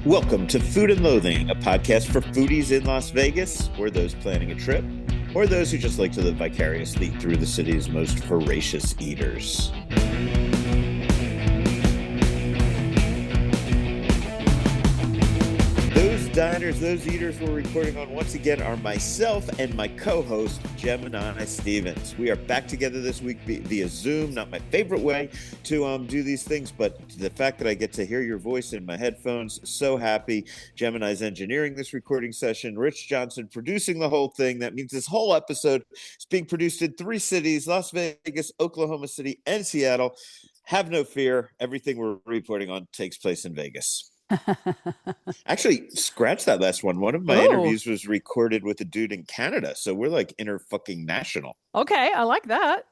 Welcome to Food and Loathing, a podcast for foodies in Las Vegas, or those planning a trip, or those who just like to live vicariously through the city's most voracious eaters. Those diners, those eaters we're reporting on once again are myself and my co-host, Gemini Stevens. We are back together this week via Zoom. Not my favorite way to do these things, but the fact that I get to hear your voice in my headphones, so happy. Gemini's engineering this recording session. Rich Johnson producing the whole thing. That means this whole episode is being produced in 3 cities, Las Vegas, Oklahoma City, and Seattle. Have no fear. Everything we're reporting on takes place in Vegas. Actually, scratch that last one. One of my interviews was recorded with a dude in Canada, so we're like inter-fucking-national. Okay, I like that.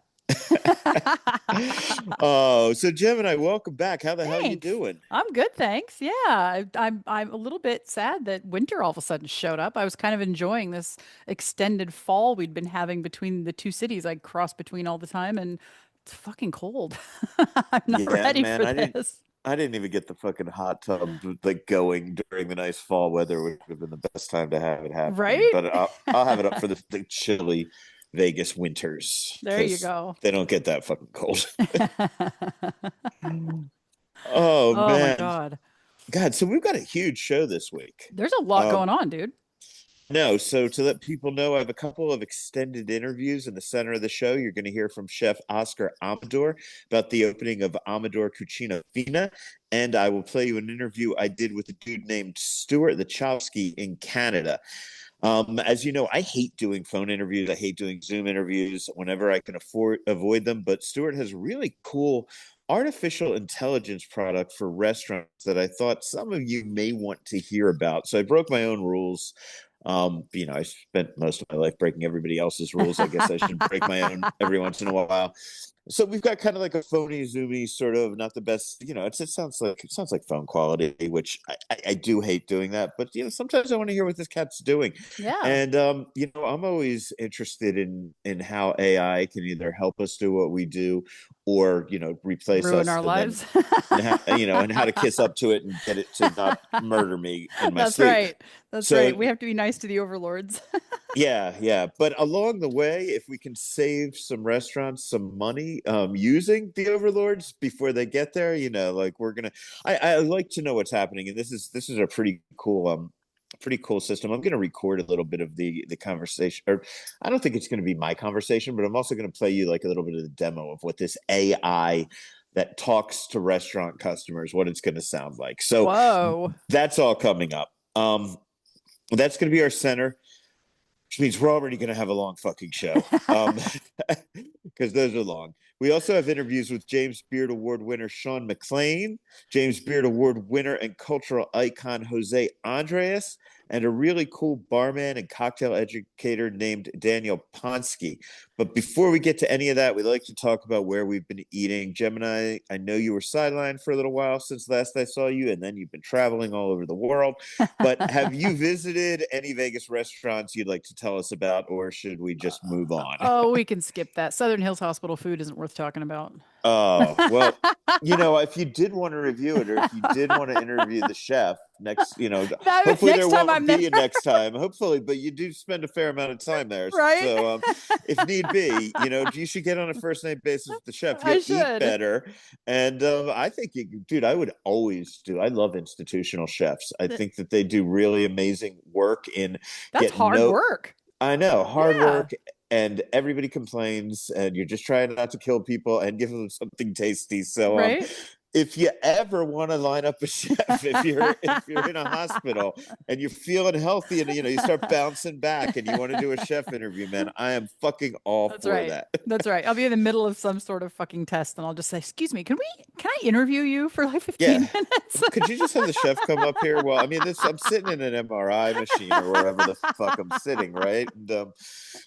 Oh, so Gemini, welcome back. How the hell you doing? I'm good, thanks. Yeah, I'm a little bit sad that winter all of a sudden showed up. I was kind of enjoying this extended fall we'd been having between the 2 cities I cross between all the time, and it's fucking cold. I'm not ready for this. I didn't even get the fucking hot tub like going during the nice fall weather. Would have been the best time to have it happen. Right? But I'll have it up for the chilly Vegas winters. There you go. They don't get that fucking cold. Oh man. my God, so we've got a huge show this week. There's a lot going on, dude. No, so to let people know, I have a couple of extended interviews in the center of the show. You're going to hear from Chef Oscar Amador about the opening of Amador Cucina Fina, and I will play you an interview I did with a dude named Stuart Lachowski in Canada. As you know, I hate doing phone interviews. I hate doing Zoom interviews whenever I can avoid them, but Stuart has a really cool artificial intelligence product for restaurants that I thought some of you may want to hear about. So I broke my own rules. I spent most of my life breaking everybody else's rules. I guess I should break my own every once in a while. So we've got kind of like a phony, zoomy sort of, not the best, it sounds like phone quality, which I do hate doing that. But, sometimes I want to hear what this cat's doing. Yeah. And, I'm always interested in how AI can either help us do what we do or, replace ruin us. Our lives. And how to kiss up to it and get it to not murder me in my sleep. Right. That's right. We have to be nice to the overlords. Yeah. But along the way, if we can save some restaurants some money using the overlords before they get there, we're gonna. I like to know what's happening, and this is a pretty cool system. I'm going to record a little bit of the conversation, or I don't think it's going to be my conversation, but I'm also going to play you like a little bit of the demo of what this AI that talks to restaurant customers, what it's going to sound like. So whoa, that's all coming up. That's going to be our center, which means we're already going to have a long fucking show because those are long. We also have interviews with James Beard Award winner Shawn McClain, James Beard Award winner and cultural icon Jose Andres, and a really cool barman and cocktail educator named Daniel Ponsky. But before we get to any of that, we'd like to talk about where we've been eating. Gemini, I know you were sidelined for a little while since last I saw you, and then you've been traveling all over the world. But have you visited any Vegas restaurants you'd like to tell us about, or should we just move on? Oh, we can skip that. Southern Hills Hospital food isn't worth talking about. Oh, well, if you did want to review it, or if you did want to interview the chef hopefully there won't be a next time, hopefully, but you do spend a fair amount of time there. Right. So if need be, you should get on a first name basis with the chef. You'll eat better. And I think I would always I love institutional chefs. I think that they do really amazing work that's hard work. I know, hard work. And everybody complains, and you're just trying not to kill people and give them something tasty. So right? If you ever want to line up a chef, if you're in a hospital and you're feeling healthy and you start bouncing back and you want to do a chef interview, man, I am fucking all for that. That's right. I'll be in the middle of some sort of fucking test and I'll just say, "Excuse me, can I interview you for like 15 minutes?" Could you just have the chef come up here? Well, I mean, I'm sitting in an MRI machine or wherever the fuck I'm sitting, right? And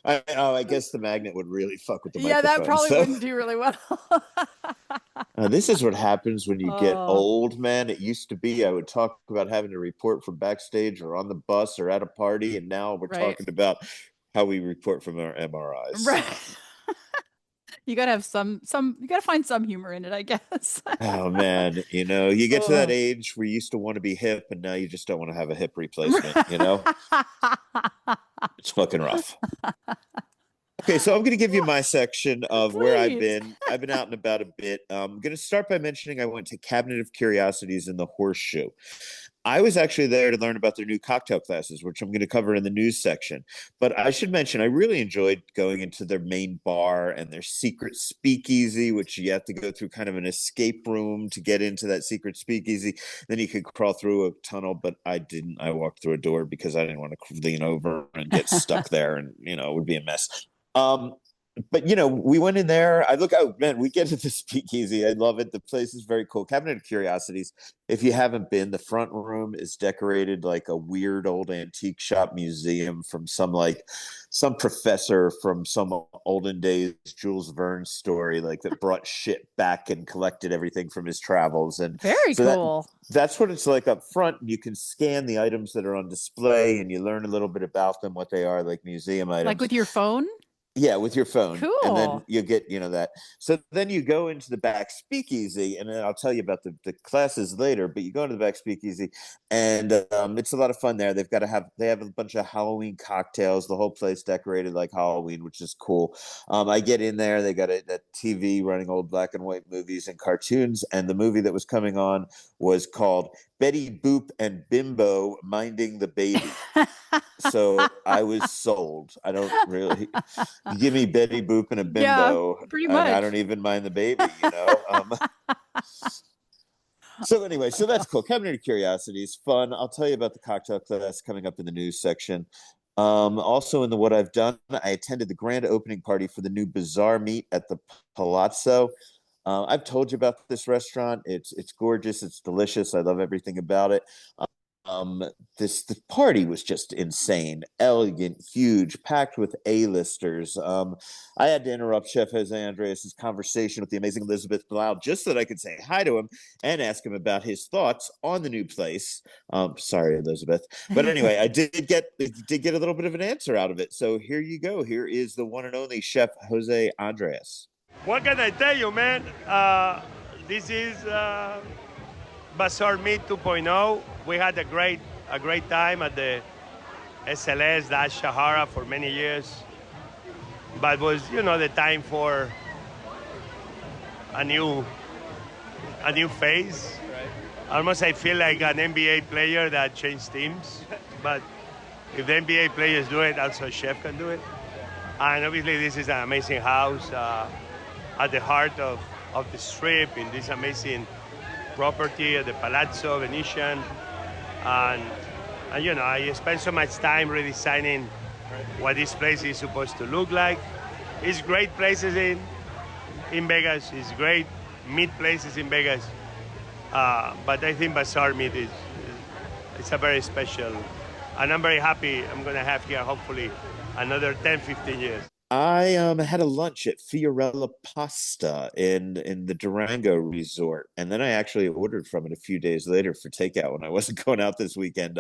I guess the magnet would really fuck with the microphone. Yeah, that probably wouldn't do really well. This is what happens when you get old, man. It used to be I would talk about having to report from backstage or on the bus or at a party, and now we're talking about how we report from our MRIs. Right. You gotta have you gotta find some humor in it, I guess. Oh man, you get to that Oh. age where you used to want to be hip, and now you just don't want to have a hip replacement. It's fucking rough. Okay, so I'm going to give you my section of where I've Please. been. I've been out and about a bit. I'm going to start by mentioning I went to Cabinet of Curiosities in the Horseshoe. I was actually there to learn about their new cocktail classes, which I'm going to cover in the news section. But I should mention, I really enjoyed going into their main bar and their secret speakeasy, which you have to go through kind of an escape room to get into that secret speakeasy. Then you could crawl through a tunnel, but I didn't. I walked through a door because I didn't want to lean over and get stuck there, and it would be a mess. Um, but we went in there. Oh man, we get to the speakeasy. I love it. The place is very cool. Cabinet of Curiosities. If you haven't been, the front room is decorated like a weird old antique shop museum from some professor from some olden days Jules Verne story, like that brought shit back and collected everything from his travels. And Very so cool. that's what it's like up front. You can scan the items that are on display and you learn a little bit about them, what they are, like museum Like items. with your phone? Yeah, with your phone, and then Cool. you get that. So then you go into the back speakeasy, and then I'll tell you about the classes later. But you go into the back speakeasy, and it's a lot of fun there. They have a bunch of Halloween cocktails. The whole place decorated like Halloween, which is cool. I get in there. They got that TV running old black and white movies and cartoons, and the movie that was coming on was called Betty Boop and Bimbo Minding the Baby. So I was sold. I don't really. You give me Betty Boop and a Yeah, bimbo, pretty and I much. don't even mind the baby. So anyway, so that's cool. Cabinet of Curiosities, fun. I'll tell you about the cocktail class coming up in the news section. Also in the what I've done, I attended the grand opening party for the new Bizarre Meat at the Palazzo. I've told you about this restaurant. It's gorgeous. It's delicious. I love everything about it. Um, the party was just insane, elegant, huge, packed with A-listers. I had to interrupt Chef Jose Andres' conversation with the amazing Elizabeth Blau just so that I could say hi to him and ask him about his thoughts on the new place. Sorry, Elizabeth, but anyway, I did get a little bit of an answer out of it. So here you go. Here is the one and only Chef Jose Andres. What can I tell you, man? This is Bazaar Meet 2.0. We had a great time at the SLS Shahara for many years, but was the time for a new phase. Right. Almost I feel like an NBA player that changed teams, but if the NBA players do it, also a chef can do it. And obviously, this is an amazing house at the heart of the strip in this amazing property at the Palazzo Venetian. And I spent so much time redesigning what this place is supposed to look like. It's great places in Vegas. It's great meat places in Vegas. But I think Bazaar Meat it's a very special, and I'm very happy I'm going to have here hopefully another 10, 15 years. I had a lunch at Fiorella Pasta in the Durango Resort, and then I actually ordered from it a few days later for takeout when I wasn't going out this weekend.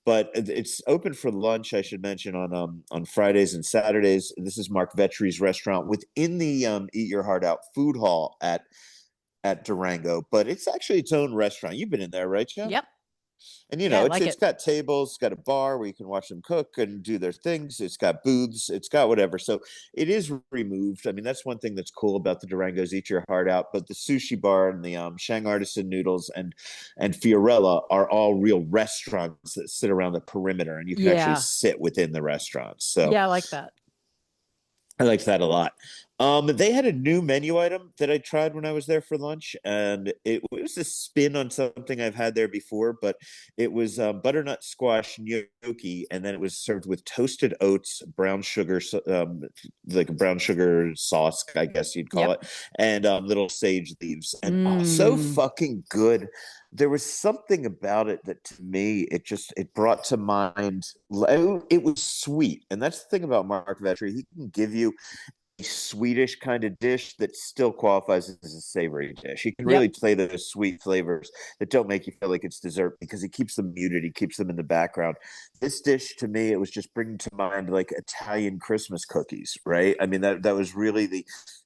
But it's open for lunch, I should mention, on Fridays and Saturdays. This is Mark Vetri's restaurant within the Eat Your Heart Out food hall at Durango, but it's actually its own restaurant. You've been in there, right, Jeff? Yep. And Yeah, I like it's it. got tables, it's got a bar where you can watch them cook and do their things. It's got booths, it's got whatever. So it is removed. I mean, that's one thing that's cool about the Durango's Eat Your Heart Out. But the sushi bar and the Shang Artisan Noodles and Fiorella are all real restaurants that sit around the perimeter, and you can actually Yeah. sit within the restaurants. So Yeah, I like that. I liked that a lot. They had a new menu item that I tried when I was there for lunch, and it was a spin on something I've had there before, but it was butternut squash gnocchi, and then it was served with toasted oats, brown sugar, like a brown sugar sauce, I guess you'd call Yep. it, and little sage leaves, and so Mm. fucking good. There was something about it that to me it brought to mind. It was sweet, and that's the thing about Mark Vetri. He can give you Swedish kind of dish that still qualifies as a savory dish. He can Yep. really play those sweet flavors that don't make you feel like it's dessert because he keeps them muted. He keeps them in the background. This dish to me, it was just bringing to mind like Italian Christmas cookies, right? I mean, that was really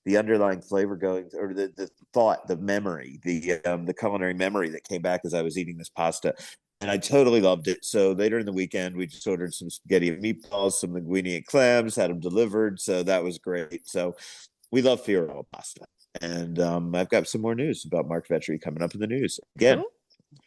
the underlying flavor going, or the thought, the memory, the culinary memory that came back as I was eating this pasta. And I totally loved it. So later in the weekend, we just ordered some spaghetti and meatballs, some linguine and clams, had them delivered. So that was great. So we love Fiorello pasta. And I've got some more news about Mark Vetri coming up in the news. Again, Cool.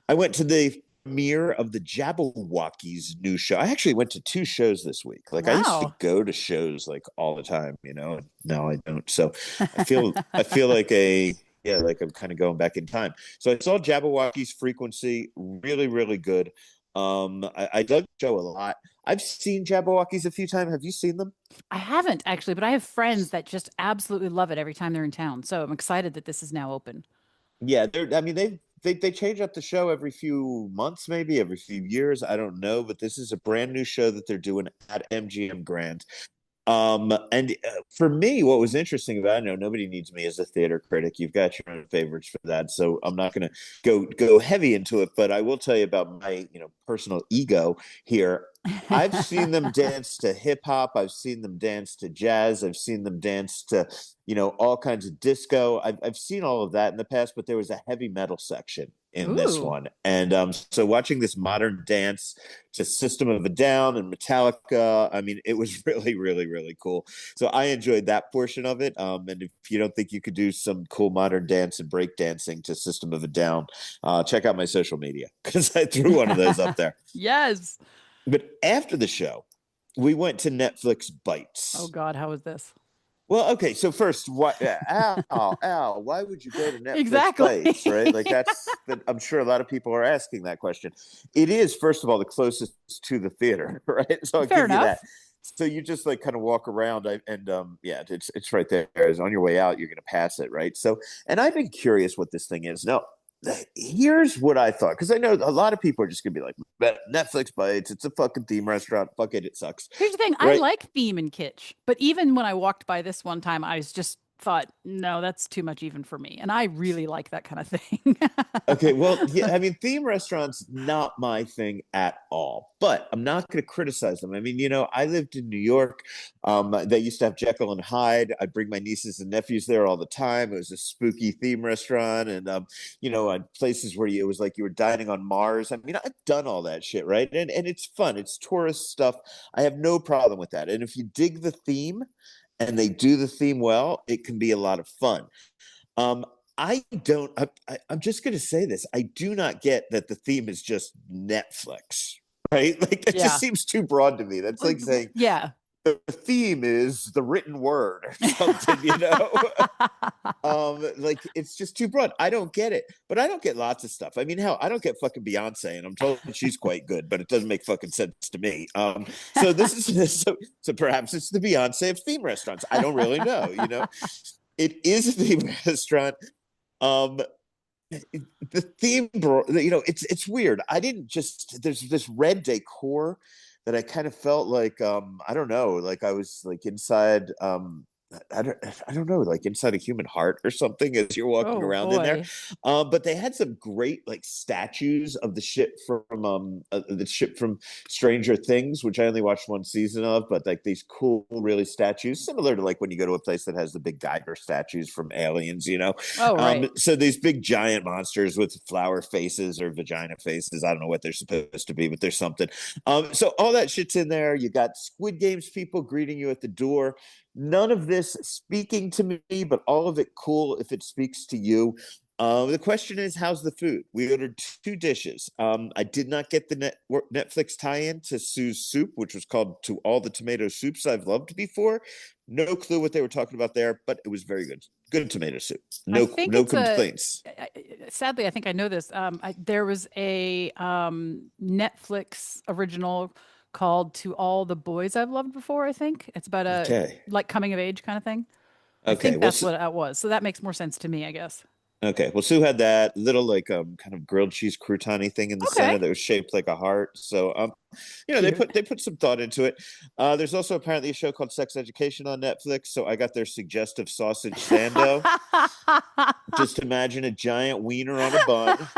I went to the premiere of the Jabberwockies new show. I actually went to two shows this week. Like I used to Wow. go to shows like all the time, you know. Now I don't. So I feel like a yeah, like I'm kind of going back in time. So I saw Jabberwockies Frequency, really, really good. I dug the show a lot. I've seen Jabberwockies a few times. Have you seen them? I haven't actually, but I have friends that just absolutely love it every time they're in town. So I'm excited that this is now open. Yeah, I mean they change up the show every few months, maybe every few years. I don't know, but this is a brand new show that they're doing at MGM Grand. And for me, what was interesting about it, I know nobody needs me as a theater critic. You've got your own favorites for that, so I'm not going to go heavy into it. But I will tell you about my personal ego here. I've seen them dance to hip hop. I've seen them dance to jazz. I've seen them dance to all kinds of disco. I've seen all of that in the past, but there was a heavy metal section in this Ooh. one, and so watching this modern dance to System of a Down and Metallica. I mean, it was really, really, really cool. So I enjoyed that portion of it. And if you don't think you could do some cool modern dance and break dancing to System of a Down, check out my social media because I threw one of those up there. Yes. But after the show, we went to Netflix Oh Bites. God, how was this? Well, okay. So first, why, Al, why would you go to Netflix Exactly. Bites, right? Like that's that. I'm sure a lot of people are asking that question. It is, first of all, the closest to the theater, right? So I'll Fair give you that. enough. So you just like kind of walk around, and yeah, it's right there. It's on your way out, you're going to pass it, right? So, and I've been curious what this thing is. Now, here's what I thought, because I know a lot of people are just going to be like, Netflix Bites, it's a fucking theme restaurant. Fuck it, it sucks, Here's the thing, I right? like theme and kitsch, but even when I walked by this one time, I was just thought, no, that's too much even for me. And I really like that kind of thing. Okay, well, yeah, I mean, theme restaurants not my thing at all, but I'm not going to criticize them. I mean, I lived in New York. They used to have Jekyll and Hyde. I bring my nieces and nephews there all the time. It was a spooky theme restaurant, and places where it was like you were dining on Mars. I mean, I've done all that shit, right? And it's fun. It's tourist stuff. I have no problem with that. And if you dig the theme and they do the theme well, it can be a lot of fun. Um, I don't. I'm just going to say this. I do not get that the theme is just Netflix, right? Like that just Yeah. seems too broad to me. That's like saying Yeah. the theme is the written word or something. Like it's just too broad. I don't get it, but I don't get lots of stuff. I mean, hell, I don't get fucking Beyonce, and I'm told she's quite good, but it doesn't make fucking sense to me. So this is so perhaps it's the Beyonce of theme restaurants. I don't really know. It is a theme restaurant. Um, the theme, it's weird. I didn't just there's this red decor that I kind of felt like I don't know, like I was like inside I don't know, like inside a human heart or something as you're walking Oh around in there. boy. But they had some great like statues of the ship from Stranger Things, which I only watched one season of, but like these cool, really statues, similar to like when you go to a place that has the big Geiger statues from Aliens. Oh, right. So these big giant monsters with flower faces or vagina faces. I don't know what they're supposed to be, but there's something. So all that shit's in there. You got Squid Games people greeting you at the door. None of this speaking to me, but all of it cool if it speaks to you. The question is, how's the food? We ordered two dishes. I did not get the Netflix tie-in to Sue's soup, which was called To All the Tomato Soups I've Loved Before. No clue what they were talking about there, but it was very good. Good tomato soup. I No, think no it's a, complaints. sadly, I think I know this. There was a Netflix original called To All the Boys I've Loved Before, I think. It's about a Okay. like coming of age kind of thing. I Okay. think Well, that's what that was. So that makes more sense to me, I guess. Okay. Well, Sue had that little like kind of grilled cheese crouton thing in the Okay. center that was shaped like a heart. So they Cute. put some thought into it. There's also apparently a show called Sex Education on Netflix. So I got their suggestive sausage sando. Just imagine a giant wiener on a bun.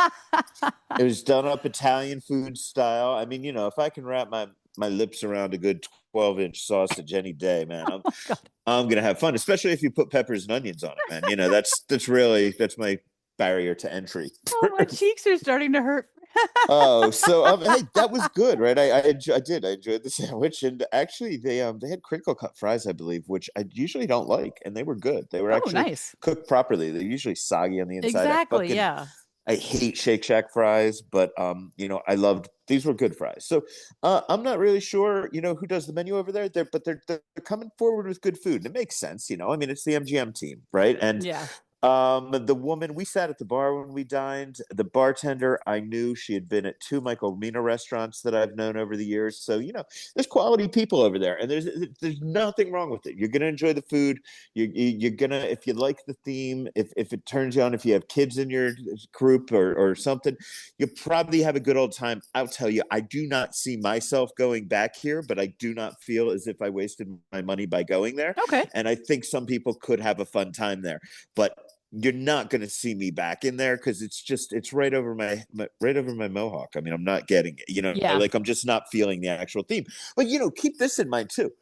It was done up Italian food style. I mean, if I can wrap my lips around a good 12-inch sausage any day, man, Oh my God. I'm gonna have fun, especially if you put peppers and onions on it, man. That's my barrier to entry. Oh, my cheeks are starting to hurt. Oh, so hey, that was good, right? I enjoyed the sandwich, and actually they had crinkle cut fries, I believe, which I usually don't like, and they were good. They were Oh, actually nice. cooked properly. They're usually soggy on the inside. Exactly. Yeah. I hate Shake Shack fries, but I loved these were good fries. So I'm not really sure, who does the menu over there. They're coming forward with good food, and it makes sense. I mean, it's the MGM team, right? And Yeah. the woman, we sat at the bar when we dined. The bartender, I knew she had been at two Michael Mina restaurants that I've known over the years. So, there's quality people over there, and there's nothing wrong with it. You're gonna enjoy the food. You're gonna, if you like the theme, if it turns you on, if you have kids in your group or something, you'll probably have a good old time. I'll tell you, I do not see myself going back here, but I do not feel as if I wasted my money by going there. Okay. And I think some people could have a fun time there, but you're not going to see me back in there because it's right over my mohawk. I mean, I'm not getting it, Yeah. like I'm just not feeling the actual theme. But keep this in mind too.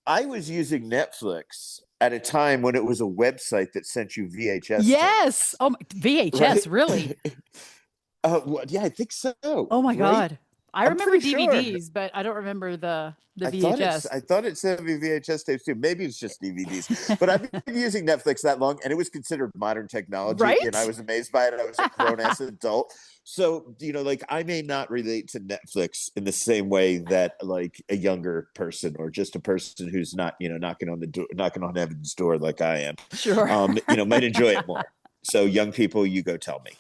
I was using Netflix at a time when it was a website that sent you VHS Yes. tapes, Oh, VHS, right? really? Well, yeah, I think so. Oh my Right? God. I I'm remember pretty sure. DVDs, but I don't remember the I thought VHS. it said VHS tapes too. Maybe it's just DVDs. But I've been using Netflix that long, and it was considered modern technology, and I Right? was amazed by it. I was a grown ass adult, so like I may not relate to Netflix in the same way that like a younger person or just a person who's not knocking on heaven's door like I am, Sure. might enjoy it more. So young people, you go tell me.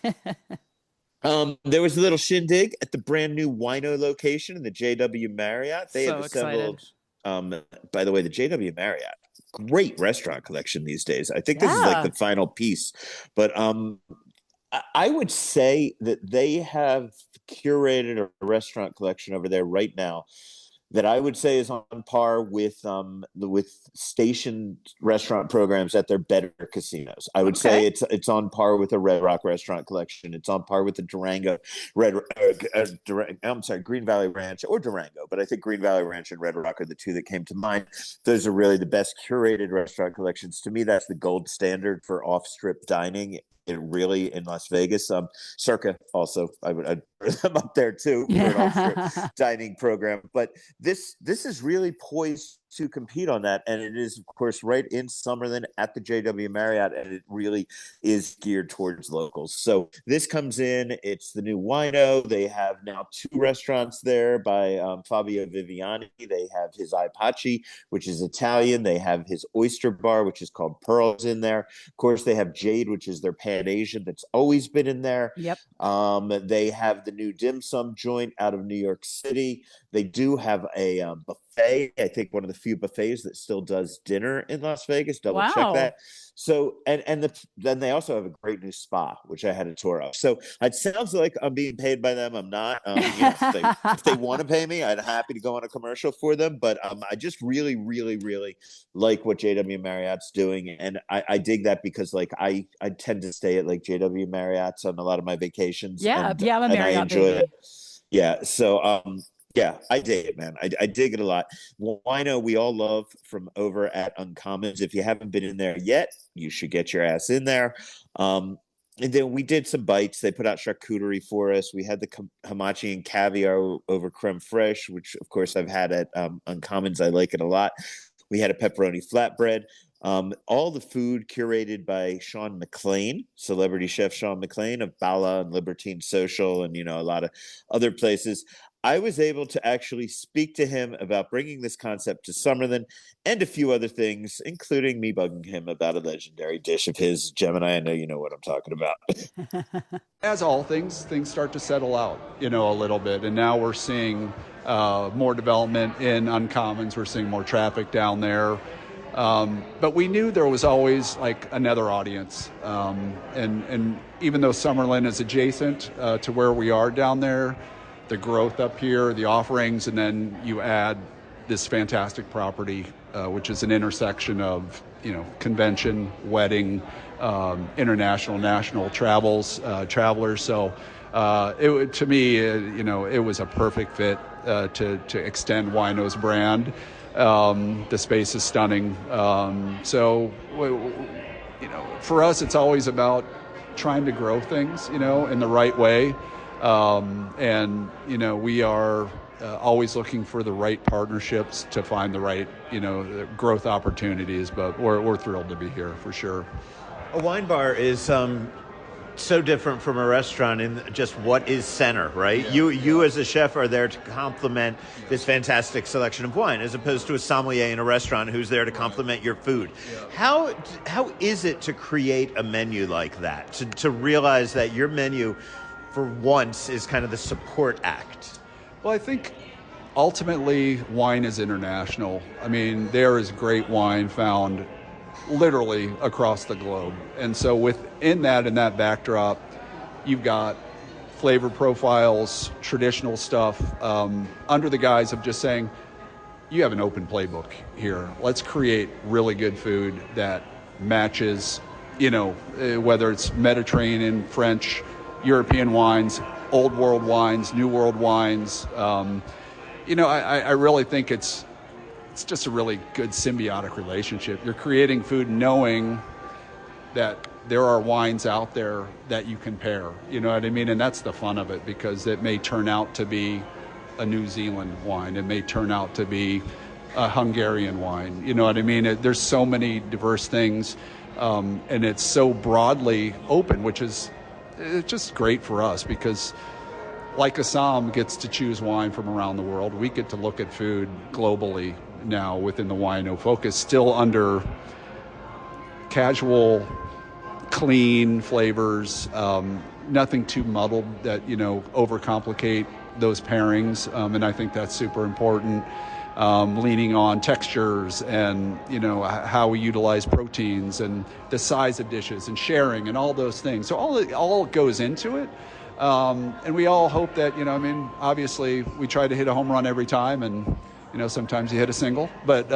Yeah. There was a little shindig at the brand new Wino location in the JW Marriott. They have So excited. assembled, by the way, the JW Marriott, great restaurant collection these days. I think this is like Yeah. the final piece, but I would say that they have curated a restaurant collection over there right now that I would say is on par with station restaurant programs at their better casinos. I would say Okay. it's on par with a Red Rock restaurant collection. It's on par with the Durango I'm sorry, Green Valley Ranch or Durango, but I think Green Valley Ranch and Red Rock are the two that came to mind. Those are really the best curated restaurant collections. To me, that's the gold standard for off-strip dining. Really in Las Vegas. Circa also, I'd put them up there too for an off-strip Yeah. dining program. But this is really poised to compete on that, and it is of course right in Summerlin at the JW Marriott, and it really is geared towards locals. So this comes in, it's the new Wino. They have now two restaurants there by Fabio Viviani. They have his Ipachi, which is Italian. They have his oyster bar, which is called Pearls, in there. Of course, they have Jade, which is their Pan Asian that's always been in there. Yep. They have the new dim sum joint out of New York City. They do have a buffet. I think one of the few buffets that still does dinner in Las Vegas. Double check Wow. that. So then they also have a great new spa, which I had a tour of. So it sounds like I'm being paid by them. I'm not. If they want to pay me, I'd happy to go on a commercial for them. But I just really, really, really like what JW Marriott's doing, and I dig that because like I tend to stay at like JW Marriott's on a lot of my vacations. Yeah. and Yeah. I'm a and I Marriott enjoy baby. it. Yeah. So yeah, I dig it, man. I dig it a lot. Wino, we all love from over at Uncommons. If you haven't been in there yet, you should get your ass in there. And then we did some bites. They put out charcuterie for us. We had the hamachi and caviar over creme fraiche, which of course I've had at Uncommons. I like it a lot. We had a pepperoni flatbread. All the food curated by Shawn McClain, celebrity chef Shawn McClain of Bala and Libertine Social, and a lot of other places. I was able to actually speak to him about bringing this concept to Summerlin and a few other things, including me bugging him about a legendary dish of his, Gemini. I know you know what I'm talking about. As all things start to settle out, a little bit. And now we're seeing more development in Uncommons. We're seeing more traffic down there. But we knew there was always like another audience. And even though Summerlin is adjacent to where we are down there, the growth up here, the offerings, and then you add this fantastic property, which is an intersection of, convention, wedding, international, national travelers. So to me, it was a perfect fit to extend Wino's brand. The space is stunning. So for us, it's always about trying to grow things, in the right way. And we are always looking for the right partnerships to find the right, growth opportunities. But we're thrilled to be here for sure. A wine bar is so different from a restaurant in just what is center, right? Yeah. You as a chef are there to complement this fantastic selection of wine, as opposed to a sommelier in a restaurant who's there to complement your food. Yeah. How is it to create a menu like that? To realize that your menu, for once, is kind of the support act? Well, I think ultimately wine is international. I mean, there is great wine found literally across the globe. And so within that, in that backdrop, you've got flavor profiles, traditional stuff, under the guise of just saying, you have an open playbook here. Let's create really good food that matches, whether it's Mediterranean, French, European wines, old world wines, new world wines. I really think it's just a really good symbiotic relationship. You're creating food knowing that there are wines out there that you can pair. You know what I mean? And that's the fun of it, because it may turn out to be a New Zealand wine. It may turn out to be a Hungarian wine. You know what I mean? There's so many diverse things, and it's so broadly open, which is it's just great for us, because like Assam gets to choose wine from around the world, we get to look at food globally now within the Wino focus, still under casual, clean flavors, nothing too muddled that, overcomplicate those pairings. And I think that's super important. Leaning on textures and, how we utilize proteins and the size of dishes and sharing and all those things. So all goes into it. And we all hope that, obviously we try to hit a home run every time, and, sometimes you hit a single, but,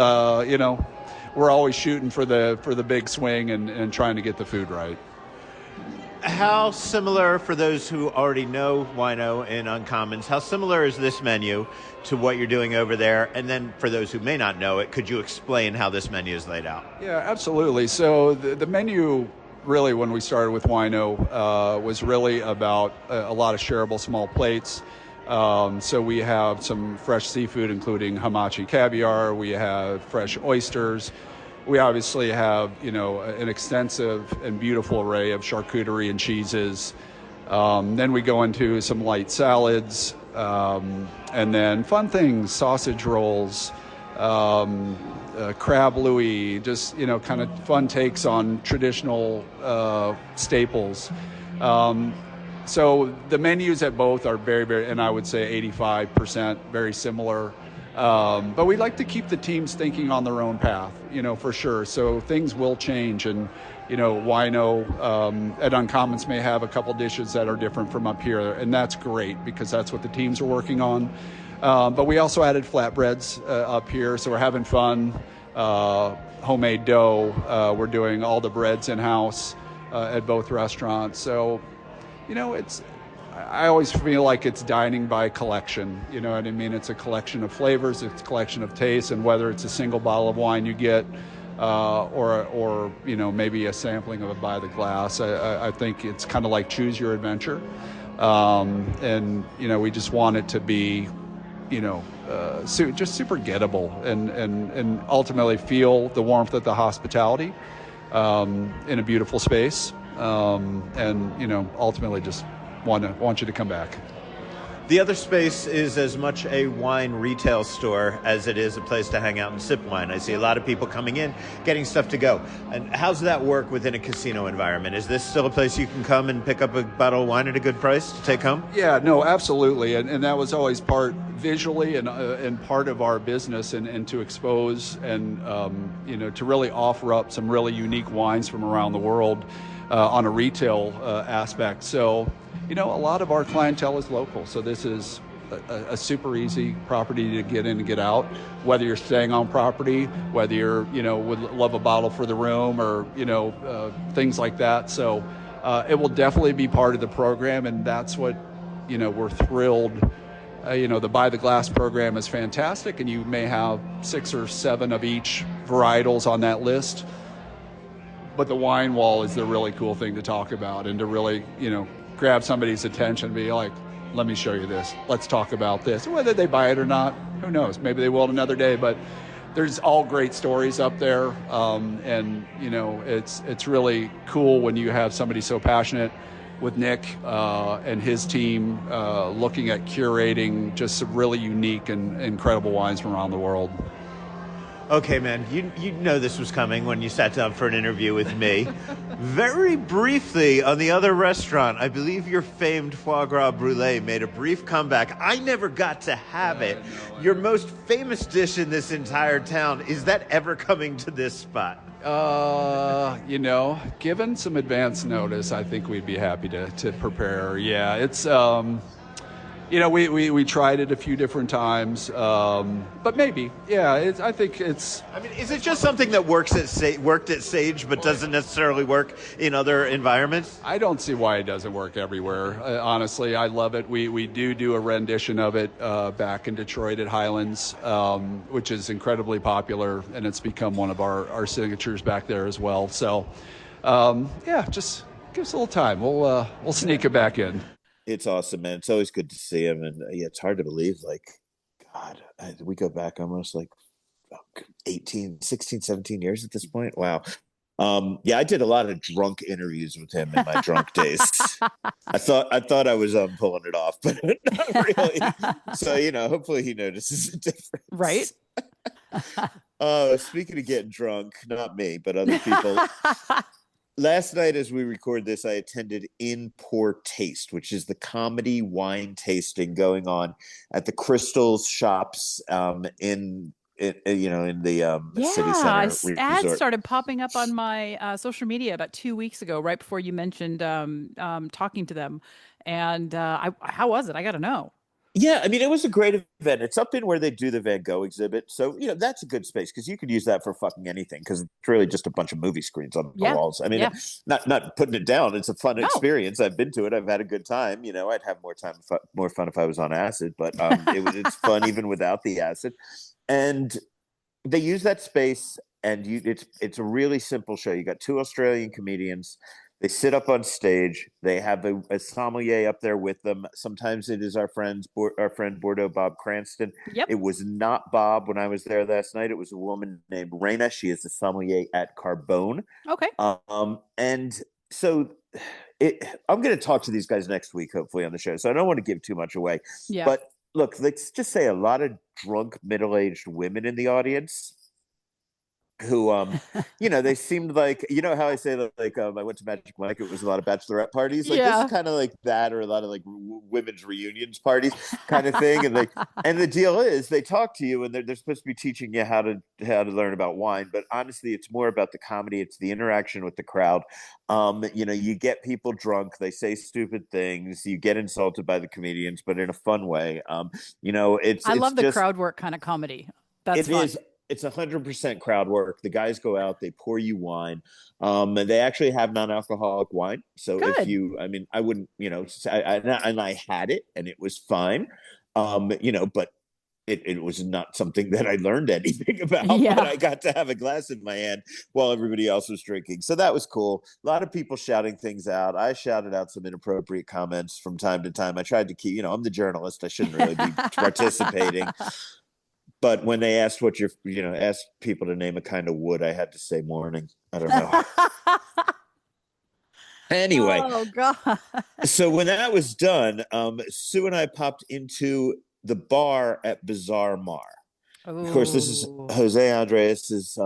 we're always shooting for the big swing and trying to get the food right. How similar, for those who already know Wino and Uncommons, how similar is this menu to what you're doing over there? And then for those who may not know it, could you explain how this menu is laid out? Yeah, absolutely. So the menu, really, when we started with Wino, was really about a lot of shareable small plates. So we have some fresh seafood, including hamachi caviar. We have fresh oysters. We obviously have, an extensive and beautiful array of charcuterie and cheeses. Then we go into some light salads, and then fun things, sausage rolls, crab louis, just, kind of fun takes on traditional staples. So the menus at both are very, very, and I would say 85% very similar. But we like to keep the teams thinking on their own path, for sure. So things will change, and, Wino at Uncommons may have a couple dishes that are different from up here, and that's great because that's what the teams are working on. But we also added flatbreads up here, so we're having fun. Homemade dough. We're doing all the breads in-house at both restaurants. So, I always feel like it's dining by collection. You know what I mean? It's a collection of flavors, it's a collection of tastes, and whether it's a single bottle of wine you get, or maybe a sampling of it by the glass, I think it's kind of like choose your adventure. And we just want it to be, just super gettable and ultimately feel the warmth of the hospitality in a beautiful space. And ultimately just want you to come back. The other space is as much a wine retail store as it is a place to hang out and sip wine. I see a lot of people coming in, getting stuff to go. And how's that work within a casino environment? Is this still a place you can come and pick up a bottle of wine at a good price to take home? Yeah, no, absolutely. And that was always part visually and part of our business and to expose and, to really offer up some really unique wines from around the world on a retail aspect. So, a lot of our clientele is local, so this is a super easy property to get in and get out, whether you're staying on property, whether you're, would love a bottle for the room or, things like that. So it will definitely be part of the program, and that's what, we're thrilled. The Buy the Glass program is fantastic, and you may have 6 or 7 of each varietals on that list. But the wine wall is the really cool thing to talk about and to really, grab somebody's attention and be like, let me show you this. Let's talk about this. Whether they buy it or not, who knows? Maybe they will another day, but there's all great stories up there. It's really cool when you have somebody so passionate with Nick and his team looking at curating just some really unique and incredible wines from around the world. Okay, man, you know this was coming when you sat down for an interview with me. Very briefly, on the other restaurant, I believe your famed foie gras brulee made a brief comeback. I never got to have it. Your most famous dish in this entire town, is that ever coming to this spot? Given some advance notice, I think we'd be happy to prepare. Yeah, it's... we tried it a few different times, but maybe, yeah. I think it's. I mean, is it just something that worked at Sage, but doesn't necessarily work in other environments? I don't see why it doesn't work everywhere. Honestly, I love it. We do a rendition of it back in Detroit at Highlands, which is incredibly popular, and it's become one of our signatures back there as well. So, just give us a little time. We'll sneak it back in. It's awesome, man. It's always good to see him. And it's hard to believe, God, we go back almost 16, 17 years at this point. Wow. I did a lot of drunk interviews with him in my drunk days. I thought I was pulling it off, but not really. So, hopefully he notices a difference. Right. Speaking of getting drunk, not me, but other people. Last night, as we record this, I attended In Poor Taste, which is the comedy wine tasting going on at the Crystals shops in the city center. Ads resort. started popping up on my social media about 2 weeks ago, right before you mentioned talking to them. And how was it? I got to know. Yeah, I mean, it was a great event. It's up in where they do the Van Gogh exhibit. So, that's a good space because you could use that for fucking anything because it's really just a bunch of movie screens on the walls. I mean, not putting it down. It's a fun experience. I've been to it. I've had a good time. I'd have more fun if I was on acid, but it's fun even without the acid. And they use that space, and it's a really simple show. You got 2 Australian comedians. They sit up on stage. They have a sommelier up there with them. Sometimes it is our friend Bordeaux Bob Cranston. Yep. It was not Bob when I was there last night. It was a woman named Raina. She is the sommelier at Carbone. Okay. And so I'm going to talk to these guys next week, hopefully, on the show. So I don't want to give too much away. Yeah. But look, let's just say a lot of drunk middle-aged women in the audience who they seemed like, how I say I went to Magic Mike, it was a lot of bachelorette parties, this is kind of like that, or a lot of women's reunions parties kind of thing. And the deal is they talk to you and they're supposed to be teaching you how to learn about wine, but honestly it's more about the comedy. It's the interaction with the crowd. You get people drunk, they say stupid things, you get insulted by the comedians, but in a fun way. I love the crowd work kind of comedy. That's fun. It's 100% crowd work. The guys go out, they pour you wine. They actually have non-alcoholic wine. So Good. I wouldn't, and I had it and it was fine. But it was not something that I learned anything about. Yeah. But I got to have a glass in my hand while everybody else was drinking. So that was cool. A lot of people shouting things out. I shouted out some inappropriate comments from time to time. I tried to keep, I'm the journalist. I shouldn't really be participating. But when they asked asked people to name a kind of wood, I had to say morning. I don't know. Anyway, Oh God. so when that was done, Sue and I popped into the bar at Bizarre Mar. Of course, this is Oh. Jose Andres's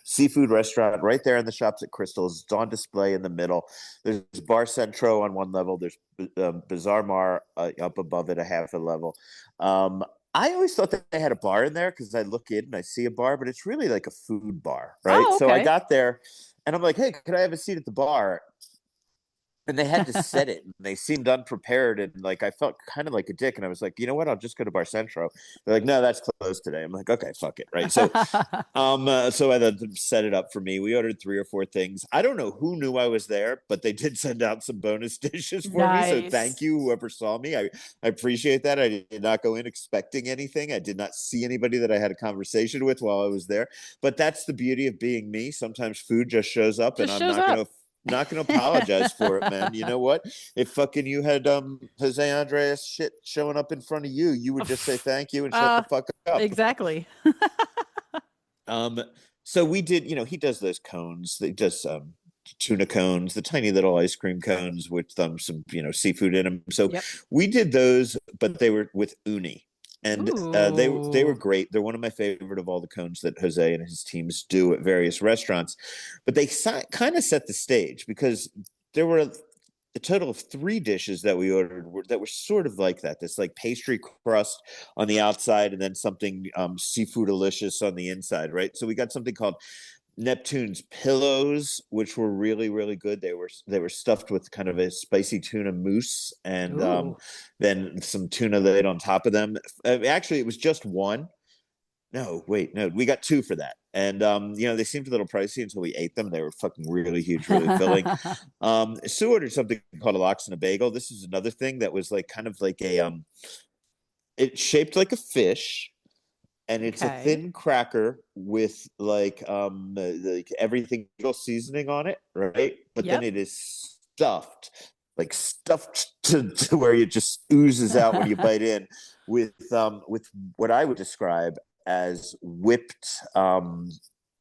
seafood restaurant right there in the shops at Crystals. It's on display in the middle. There's Bar Centro on one level. There's Bizarre Mar up above it, a half a level. I always thought that they had a bar in there because I look in and I see a bar, but it's really like a food bar, right? Oh, So I okay. got there and I'm like, hey, could I have a seat at the bar? And they had to set it and they seemed unprepared and like I felt kind of like a dick and I was like, you know what, I'll just go to Bar Centro. They're like, no, that's closed today. I'm like, okay, fuck it, right? So I let them set it up for me. We ordered 3 or 4 things. I don't know who knew I was there, but they did send out some bonus dishes for me, so Nice. thank you whoever saw me. I appreciate that. I did not go in expecting anything. I did not see anybody that I had a conversation with while I was there, but that's the beauty of being me. Sometimes food just shows up and Just I'm shows not gonna apologize for it, man. You know what? If fucking you had Jose Andres shit showing up in front of you, you would just say thank you and shut the fuck up. Exactly. Um, so we did, he does those cones. He does tuna cones, the tiny little ice cream cones with some seafood in them. So Yep. we did those, but they were with uni. And they were Ooh. great. They're one of my favorite of all the cones that Jose and his teams do at various restaurants. But they kind of set the stage because there were a total of 3 dishes that we ordered that were sort of like that. This like pastry crust on the outside and then something seafood delicious on the inside, right? So we got something called Neptune's pillows, which were really, really good. They were stuffed with kind of a spicy tuna mousse and Ooh. then some tuna laid on top of them. Actually, it was just one. No, wait, no, we got 2 for that. And they seemed a little pricey until we ate them. They were fucking really huge, really filling. Sue ordered something called a lox and a bagel. This is another thing that was like kind of like it's shaped like a fish and it's a Okay. thin cracker with like everything seasoning on it, right? But then Yep. it is stuffed to where it just oozes out when you bite in with what I would describe as whipped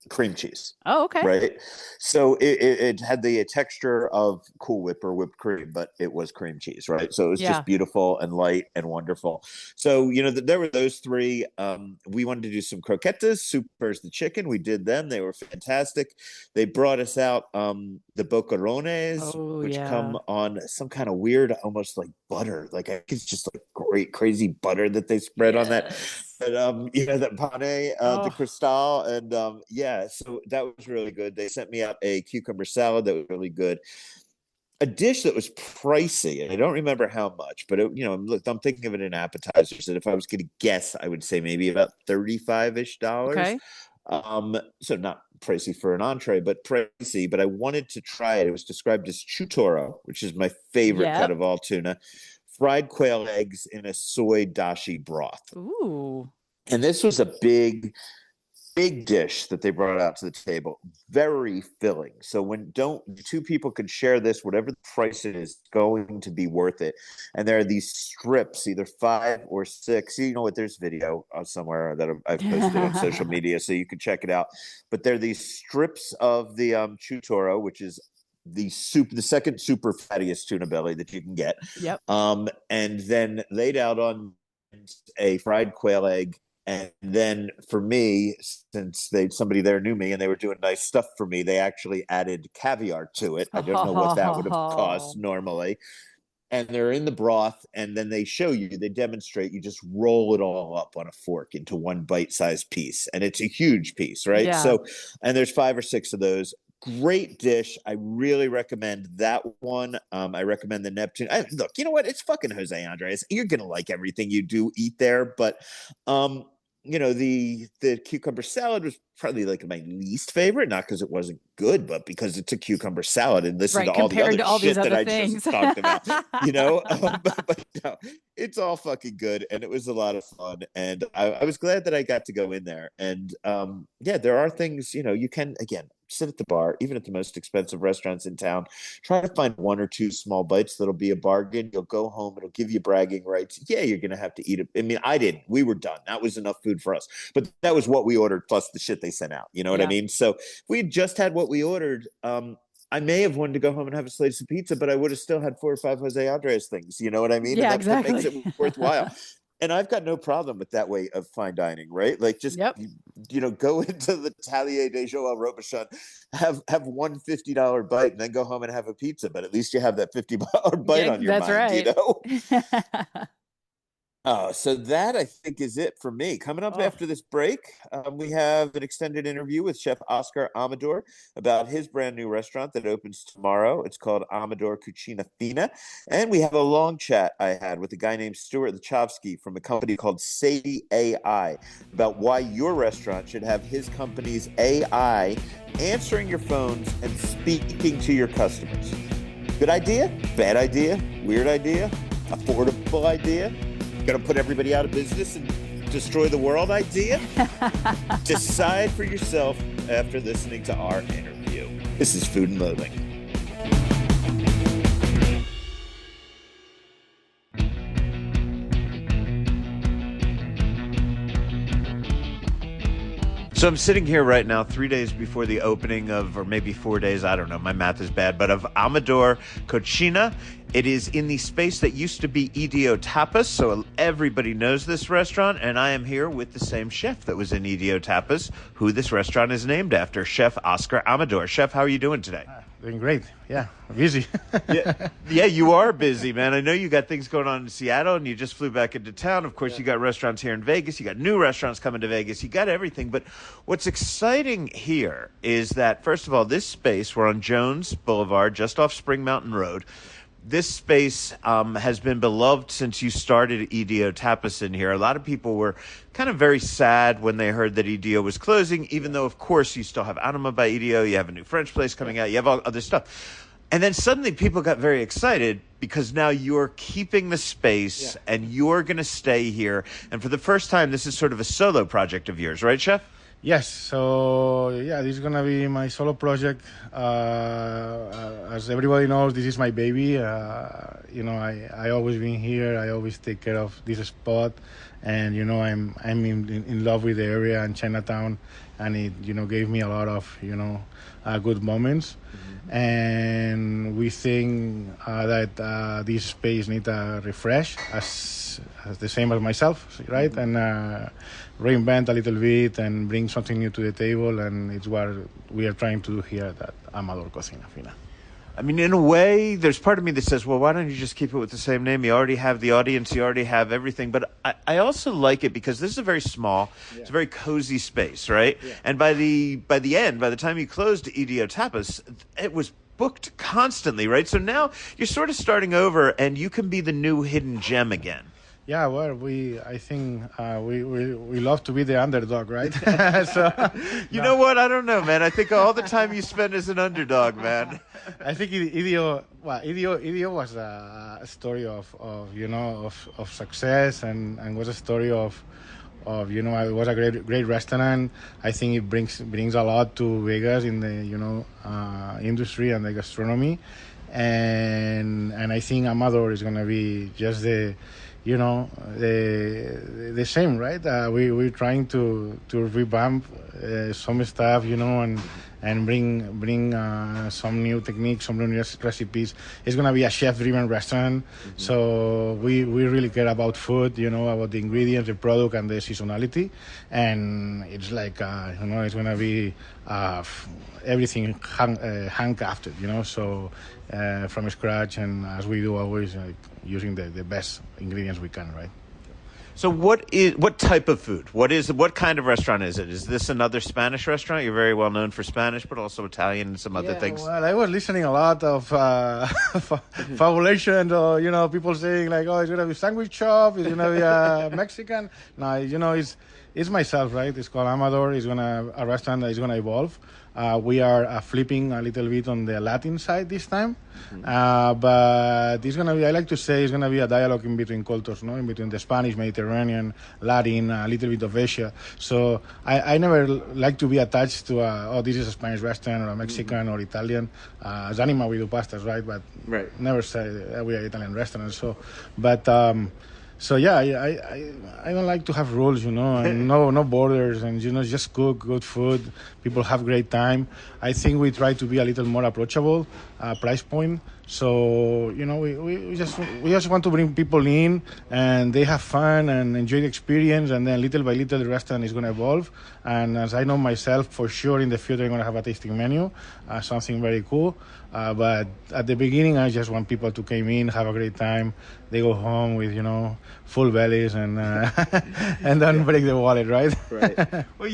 cream cheese. Oh, okay. Right. So it had the texture of Cool Whip or whipped cream, but it was cream cheese. Right. So it was Yeah. just beautiful and light and wonderful. So, there were those 3. We wanted to do some croquetas, Super's the chicken. We did them. They were fantastic. They brought us out the bocarones, Oh, which yeah. come on some kind of weird, almost like butter. Like I think it's just like great, crazy butter that they spread on that. But that pane de cristal, and so that was really good. They sent me out a cucumber salad that was really good. A dish that was pricey, and I don't remember how much, but I'm thinking of it in appetizers. And if I was going to guess, I would say maybe about $35-ish. Okay. So not pricey for an entree, but pricey. But I wanted to try it. It was described as chutoro, which is my favorite cut of all tuna. Fried quail eggs in a soy dashi broth. Ooh. And this was a big dish that they brought out to the table. Very filling. So when 2 people could share this, whatever the price it is, going to be worth it. And there are these strips, either 5 or 6. You know what? There's video somewhere that I've posted on social media, so you can check it out. But they're these strips of the chutoro, which is the second super fattiest tuna belly that you can get. Yep. And then laid out on a fried quail egg. And then for me, since somebody there knew me and they were doing nice stuff for me, they actually added caviar to it. I don't know what that would have cost normally. And they're in the broth, and then they demonstrate, you just roll it all up on a fork into one bite-sized piece. And it's a huge piece, right? Yeah. So, and there's 5 or 6 of those. Great dish. I really recommend that one. I recommend the Neptune. Look, you know what? It's fucking Jose Andres. You're going to like everything you do eat there. But, the cucumber salad was probably like my least favorite, not because it wasn't good, but because it's a cucumber salad and listen to all the other shit that I just talked about, but no, it's all fucking good. And it was a lot of fun. And I was glad that I got to go in there. And there are things, you can, again, sit at the bar, even at the most expensive restaurants in town, try to find 1 or 2 small bites that'll be a bargain. You'll go home, it'll give you bragging rights. Yeah, you're gonna have to eat it. I mean, I didn't. We were done. That was enough food for us. But that was what we ordered plus the shit they sent out. You know what I mean? So if we had just had what we ordered, I may have wanted to go home and have a slice of pizza, but I would have still had 4 or 5 Jose Andres things. You know what I mean? And Yeah, that's what makes exactly. it worthwhile. And I've got no problem with that way of fine dining, right? Like just Yep. go into the Talier de Joël Robuchon, have one $50 bite, and then go home and have a pizza. But at least you have that $50 bite Yeah, on your that's mind, right. So that I think is it for me. Coming up after this break, we have an extended interview with Chef Oscar Amador about his brand new restaurant that opens tomorrow. It's called Amador Cucina Fina. And we have a long chat I had with a guy named Stuart Lachowski from a company called Sadie AI about why your restaurant should have his company's AI answering your phones and speaking to your customers. Good idea? Bad idea? Weird idea? Affordable idea? Gonna put everybody out of business and destroy the world idea? Decide for yourself after listening to our interview. This is Food and Loathing. So I'm sitting here right now, 3 days before the opening of, or maybe 4 days, I don't know, my math is bad, but of Amador Cucina. It is in the space that used to be EDO Tapas, so everybody knows this restaurant, and I am here with the same chef that was in EDO Tapas, who this restaurant is named after, Chef Oscar Amador. Chef, how are you doing today? Doing great. Yeah, busy. Yeah, you are busy, man. I know you got things going on in Seattle, and you just flew back into town. Of course, you got restaurants here in Vegas. You got new restaurants coming to Vegas. You got everything. But what's exciting here is that, first of all, this space, we're on Jones Boulevard, just off Spring Mountain Road. This space has been beloved since you started EDO Tapas in here. A lot of people were kind of very sad when they heard that EDO was closing, even though, of course, you still have Anima by EDO. You have a new French place coming out. You have all other stuff. And then suddenly people got very excited because now you're keeping the space and you're going to stay here. And for the first time, this is sort of a solo project of yours, right, Chef? Yes. So yeah, this is gonna be my solo project. As everybody knows, this is my baby. I always been here. I always take care of this spot, and I'm in love with the area and Chinatown, and it gave me a lot of good moments. Mm-hmm. And we think that this space needs a refresh, as the same as myself, right? Mm-hmm. And reinvent a little bit and bring something new to the table, and it's what we are trying to do here at Amador Cucina Fina. I mean, in a way, there's part of me that says, well, why don't you just keep it with the same name? You already have the audience, you already have everything. But I also like it because this is a very small, it's a very cozy space, right? Yeah. And by the end, by the time you closed EDO Tapas, it was booked constantly, right? So now you're sort of starting over, and you can be the new hidden gem again. Yeah, well, I think we love to be the underdog, right? So, you know what? I don't know, man. I think all the time you spend as an underdog, man. I think EDO was a story of success and was a story of it was a great restaurant. I think it brings a lot to Vegas in the industry and the gastronomy, and I think Amador is gonna be just the same, right? We're trying to revamp some stuff, and bring some new techniques, some new recipes. It's gonna be a chef-driven restaurant, so we really care about food, about the ingredients, the product, and the seasonality. And it's like it's gonna be everything handcrafted, so from scratch, and as we do always, using the best ingredients we can, right? So what type of food? What kind of restaurant is it? Is this another Spanish restaurant? You're very well known for Spanish, but also Italian and some other things. Well, I was listening a lot of fabulation, or people saying like, oh, it's gonna be sandwich shop, it's gonna be Mexican. No, it's myself, right? It's called Amador. It's a restaurant that is gonna evolve. We are flipping a little bit on the Latin side this time, but it's gonna be. I like to say it's gonna be a dialogue in between cultures, in between the Spanish, Mediterranean, Latin, a little bit of Asia. So I never like to be attached to this is a Spanish restaurant or a Mexican or Italian. As Anima we do pastas, right? But never say we are Italian restaurant. So, but So yeah, I don't like to have rules, and no borders, and just cook good food. People have great time. I think we try to be a little more approachable, price point. So we just want to bring people in, and they have fun and enjoy the experience, and then little by little the restaurant is going to evolve. And as I know myself, for sure in the future I'm going to have a tasting menu, something very cool. But at the beginning, I just want people to come in, have a great time. They go home with, full bellies and and don't break the wallet, right? Right. Well,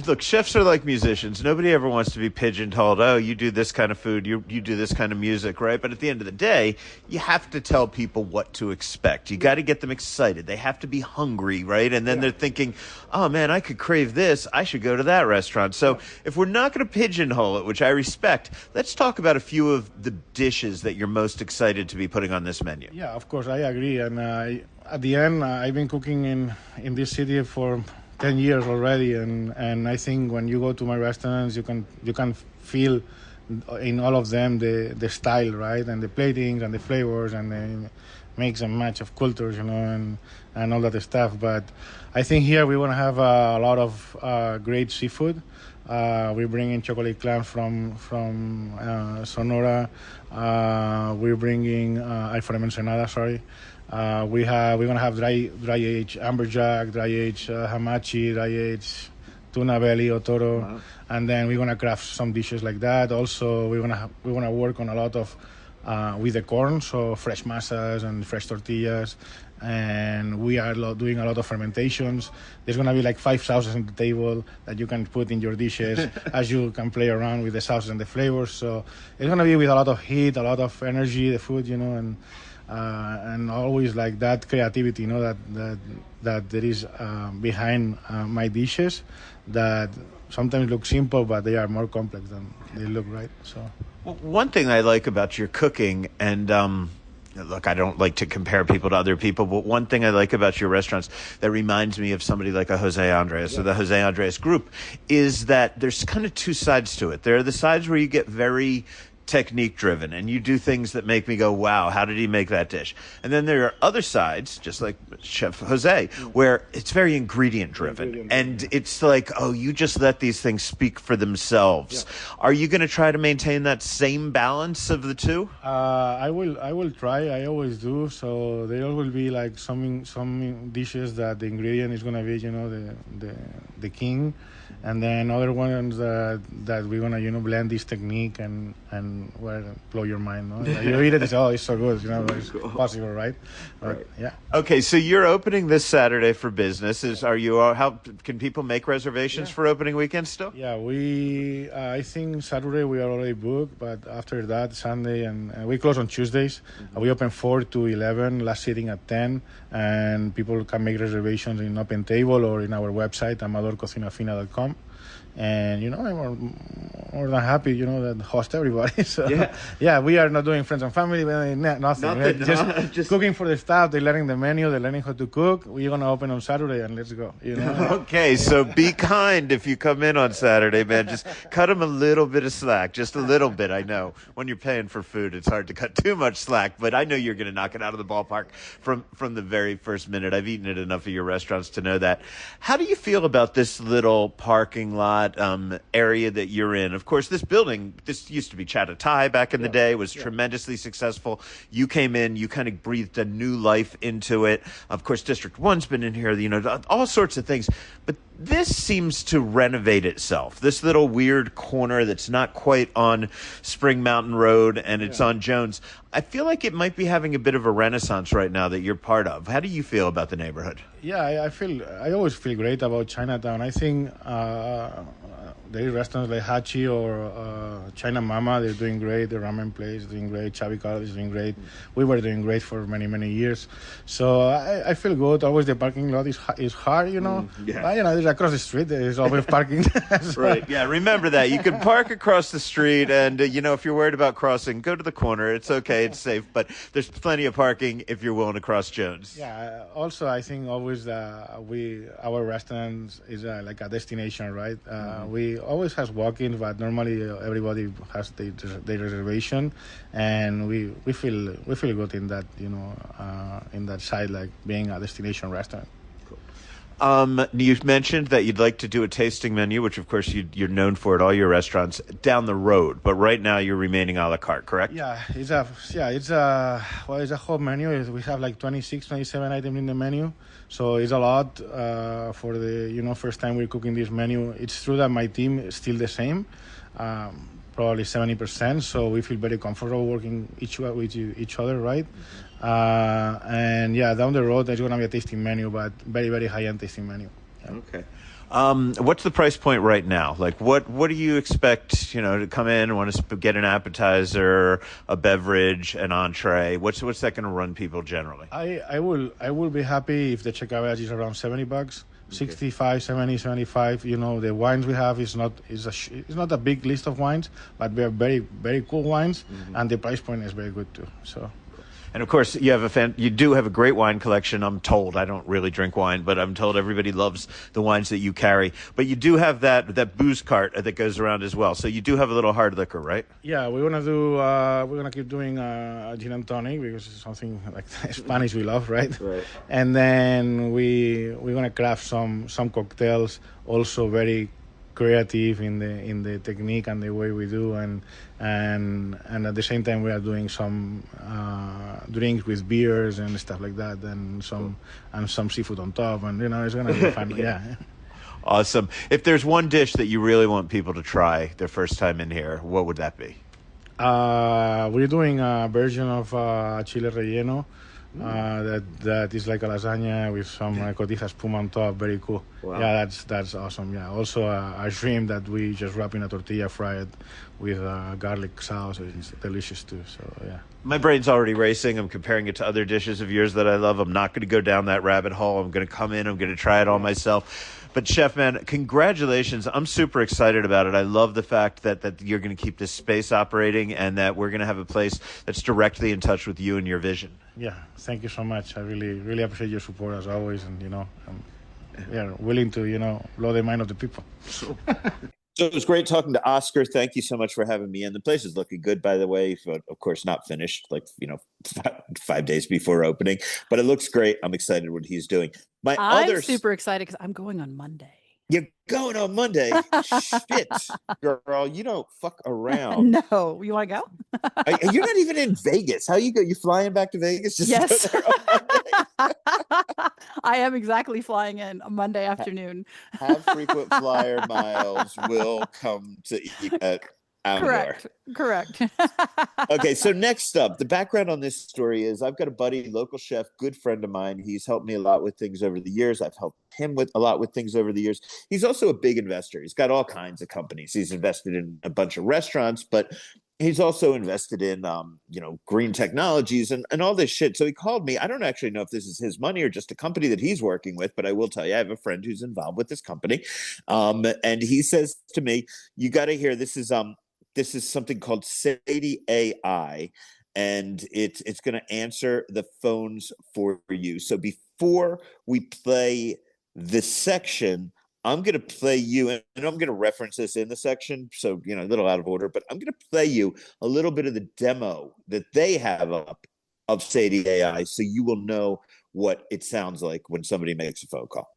look, chefs are like musicians. Nobody ever wants to be pigeonholed. Oh, you do this kind of food, you do this kind of music, right? But at the end of the day, you have to tell people what to expect. You got to get them excited. They have to be hungry, right? And then they're thinking, oh, man, I could crave this. I should go to that restaurant. So if we're not going to pigeonhole it, which I respect, let's talk about a few of the dishes that you're most excited to be putting on this menu. Yeah, of course, I agree. And at the end, I've been cooking in this city for 10 years already, and I think when you go to my restaurants, you can feel in all of them the style, right, and the platings and the flavors and the mix and match of cultures, and all that stuff. But I think here we want to have a lot of great seafood. We're bringing chocolate clams from Sonora. We're bringing from Ensenada. Sorry. We're gonna have dry aged amberjack, dry aged hamachi, dry aged tuna belly or toro, wow. And then we're gonna craft some dishes like that. Also, we're gonna work on a lot of with the corn, so fresh masas and fresh tortillas. And we are doing a lot of fermentations. There's going to be like 5 sauces on the table that you can put in your dishes as you can play around with the sauces and the flavors. So it's going to be with a lot of heat, a lot of energy, the food, and always like that creativity, that there is behind my dishes that sometimes look simple, but they are more complex than they look, right? So, well, one thing I like about your cooking, and look, I don't like to compare people to other people, but one thing I like about your restaurants that reminds me of somebody like a Jose Andres or the Jose Andres group is that there's kind of two sides to it. There are the sides where you get very technique driven and you do things that make me go, wow, how did he make that dish? And then there are other sides, just like Chef Jose, where it's very ingredient driven and it's like, oh, you just let these things speak for themselves. Are you going to try to maintain that same balance of the two? I will try. I always do. So there will be like some dishes that the ingredient is going to be, the king. And then other ones that we're gonna blend this technique and blow your mind. No? Like you eat it, it's so good. It's possible, right? But, yeah. Okay, so you're opening this Saturday for business. How can people make reservations for opening weekend still? Yeah, I think Saturday we are already booked, but after that Sunday and we close on Tuesdays. We open 4 to 11, last sitting at 10, and people can make reservations in Open Table or in our website amadorcocinafina.com. And I'm more than happy, that host everybody. So we are not doing friends and family, nothing. Right? Just cooking for the staff. They're learning the menu. They're learning how to cook. We're gonna open on Saturday and let's go. Okay, so be kind if you come in on Saturday, man. Just cut them a little bit of slack, just a little bit. I know when you're paying for food, it's hard to cut too much slack, but I know you're gonna knock it out of the ballpark from the very first minute. I've eaten at enough of your restaurants to know that. How do you feel about this little parking lot area that you're in? Of course, this used to be Chatatai back in the day, was tremendously successful. You came in, you kind of breathed a new life into it. Of course, District 1's been in here, all sorts of things. But this seems to renovate itself. This little weird corner that's not quite on Spring Mountain Road and it's on Jones. I feel like it might be having a bit of a renaissance right now that you're part of. How do you feel about the neighborhood? Yeah, I always feel great about Chinatown. I think there are restaurants like Hachi or China Mama. They're doing great. The ramen place is doing great. Chavi Carl is doing great. We were doing great for many, many years. So I feel good. Always the parking lot is hard, But, there's across the street. There's always parking. So. Right. Yeah, remember that. You can park across the street and, if you're worried about crossing, go to the corner. It's okay. It's safe. But there's plenty of parking if you're willing to cross Jones. Yeah. Also, I think always our restaurant is like a destination, right? we always has walk-ins, but normally everybody has their reservation, and we feel good in that, in that side, like being a destination restaurant. You mentioned that you'd like to do a tasting menu, which of course you're known for at all your restaurants down the road. But right now you're remaining a la carte, correct? Yeah, it's a whole menu. We have like 26, 27 items in the menu, so it's a lot for the first time we're cooking this menu. It's true that my team is still the same, probably 70%. So we feel very comfortable working with each other, right? And yeah, down the road there's gonna be a tasting menu, but very, very high-end tasting menu. Yeah. Okay. What's the price point right now? Like, what do you expect? To come in and want to get an appetizer, a beverage, an entree. What's that going to run people generally? I will be happy if the check average is around $70. 65, 70, 75. The wines we have is not a big list of wines, but they're very, very cool wines, and the price point is very good too. So. And of course, you do have a great wine collection. I'm told. I don't really drink wine, but I'm told everybody loves the wines that you carry. But you do have that booze cart that goes around as well. So you do have a little hard liquor, right? Yeah, we're gonna keep doing a gin and tonic because it's something like Spanish we love, right? Right. And then we're gonna craft some cocktails, also very creative in the technique and the way we do, and at the same time we are doing some drinks with beers and stuff like that, and some seafood on top, and it's gonna be fun. Yeah. Awesome. If there's one dish that you really want people to try their first time in here, what would that be? We're doing a version of chile relleno. That is like a lasagna with some cotija espuma on top. Very cool. Wow. Yeah, that's awesome. Yeah, also a shrimp that we just wrap in a tortilla, fry it with garlic sauce. It's delicious too. So yeah. My brain's already racing. I'm comparing it to other dishes of yours that I love. I'm not going to go down that rabbit hole. I'm going to come in. I'm going to try it all myself. But Chef, man, congratulations. I'm super excited about it. I love the fact that you're going to keep this space operating and that we're going to have a place that's directly in touch with you and your vision. Yeah, thank you so much. I really, really appreciate your support as always. And, I'm willing to, blow the mind of the people. So it was great talking to Oscar. Thank you so much for having me in. The place is looking good, by the way, but of course not finished, 5 days before opening. But it looks great. I'm excited what he's doing. I'm super excited because I'm going on Monday. You're going on Monday? Shit, girl, you don't fuck around. No, you want to go? You're not even in Vegas. How you go? You flying back to Vegas? Yes. I am exactly flying in on Monday afternoon. Have frequent flyer miles will come to eat at Amador. Correct. Okay, so next up, the background on this story is I've got a buddy, local chef, good friend of mine. He's helped me a lot with things over the years. I've helped him with a lot with things over the years. He's also a big investor. He's got all kinds of companies. He's invested in a bunch of restaurants, but he's also invested in, green technologies and all this shit. So he called me. I don't actually know if this is his money or just a company that he's working with, but I will tell you, I have a friend who's involved with this company. And he says to me, you got to hear, this is something called Sadie AI, and it's going to answer the phones for you. So before we play this section, I'm going to play you, and I'm going to reference this in the section, so, a little out of order, but I'm going to play you a little bit of the demo that they have up of Sadie AI, so you will know what it sounds like when somebody makes a phone call.